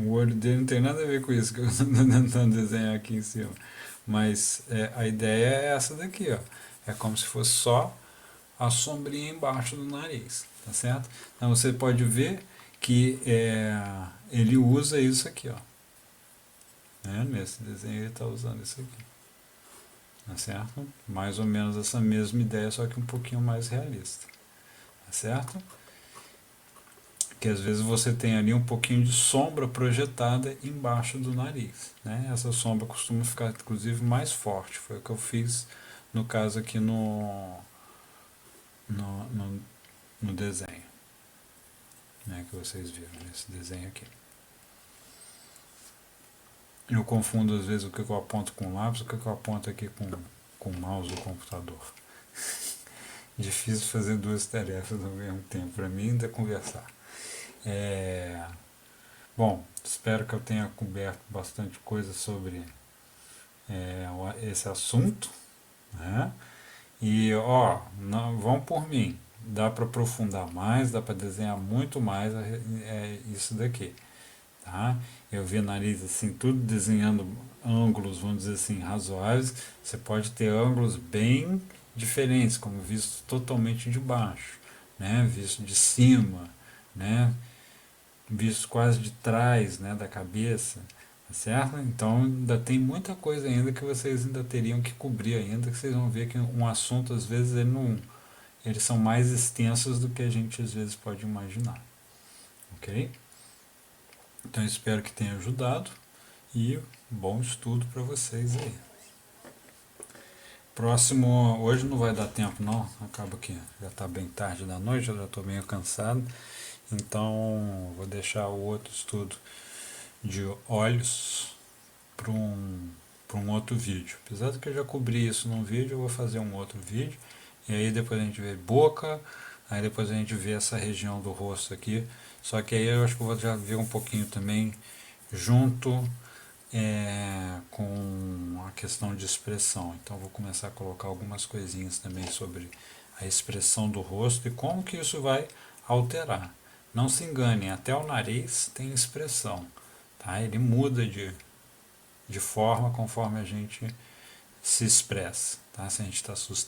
O olho dele não tem nada a ver com isso que eu estou tentando desenhar aqui em cima. Mas a ideia é essa daqui, ó. É como se fosse só a sombrinha embaixo do nariz, tá certo? Então você pode ver que ele usa isso aqui, ó. Né? Nesse desenho ele está usando isso aqui, tá certo? Mais ou menos essa mesma ideia, só que um pouquinho mais realista, tá certo? Que às vezes você tem ali um pouquinho de sombra projetada embaixo do nariz, né? Essa sombra costuma ficar inclusive mais forte, foi o que eu fiz no caso aqui no, no, no desenho, né? Que vocês viram nesse desenho aqui. Eu confundo às vezes o que eu aponto com o lápis, o que eu aponto aqui com o mouse do computador. Difícil fazer duas tarefas ao mesmo tempo, para mim ainda conversar. Bom, espero que eu tenha coberto bastante coisa sobre esse assunto, né? E ó, não, vão por mim, dá para aprofundar mais, dá para desenhar muito mais isso daqui, tá? Eu vi nariz assim, tudo desenhando ângulos, vamos dizer assim, razoáveis. Você pode ter ângulos bem diferentes, como visto totalmente de baixo, né? Visto de cima, né? Visto quase de trás, né, da cabeça, tá certo? Então ainda tem muita coisa ainda que vocês ainda teriam que cobrir ainda, que vocês vão ver que um assunto às vezes eles são mais extensos do que a gente às vezes pode imaginar, ok? Então espero que tenha ajudado e bom estudo para vocês aí. Próximo, hoje não vai dar tempo não, acaba que já está bem tarde da noite, eu já estou meio cansado, então vou deixar o outro estudo de olhos para um outro vídeo. Apesar de que eu já cobri isso num vídeo, eu vou fazer um outro vídeo. E aí depois a gente vê boca, aí depois a gente vê essa região do rosto aqui. Só que aí eu acho que eu vou já ver um pouquinho também junto com a questão de expressão. Então vou começar a colocar algumas coisinhas também sobre a expressão do rosto e como que isso vai alterar. Não se enganem, até o nariz tem expressão. Tá? Ele muda de forma conforme a gente se expressa. Tá? Se a gente está assustado.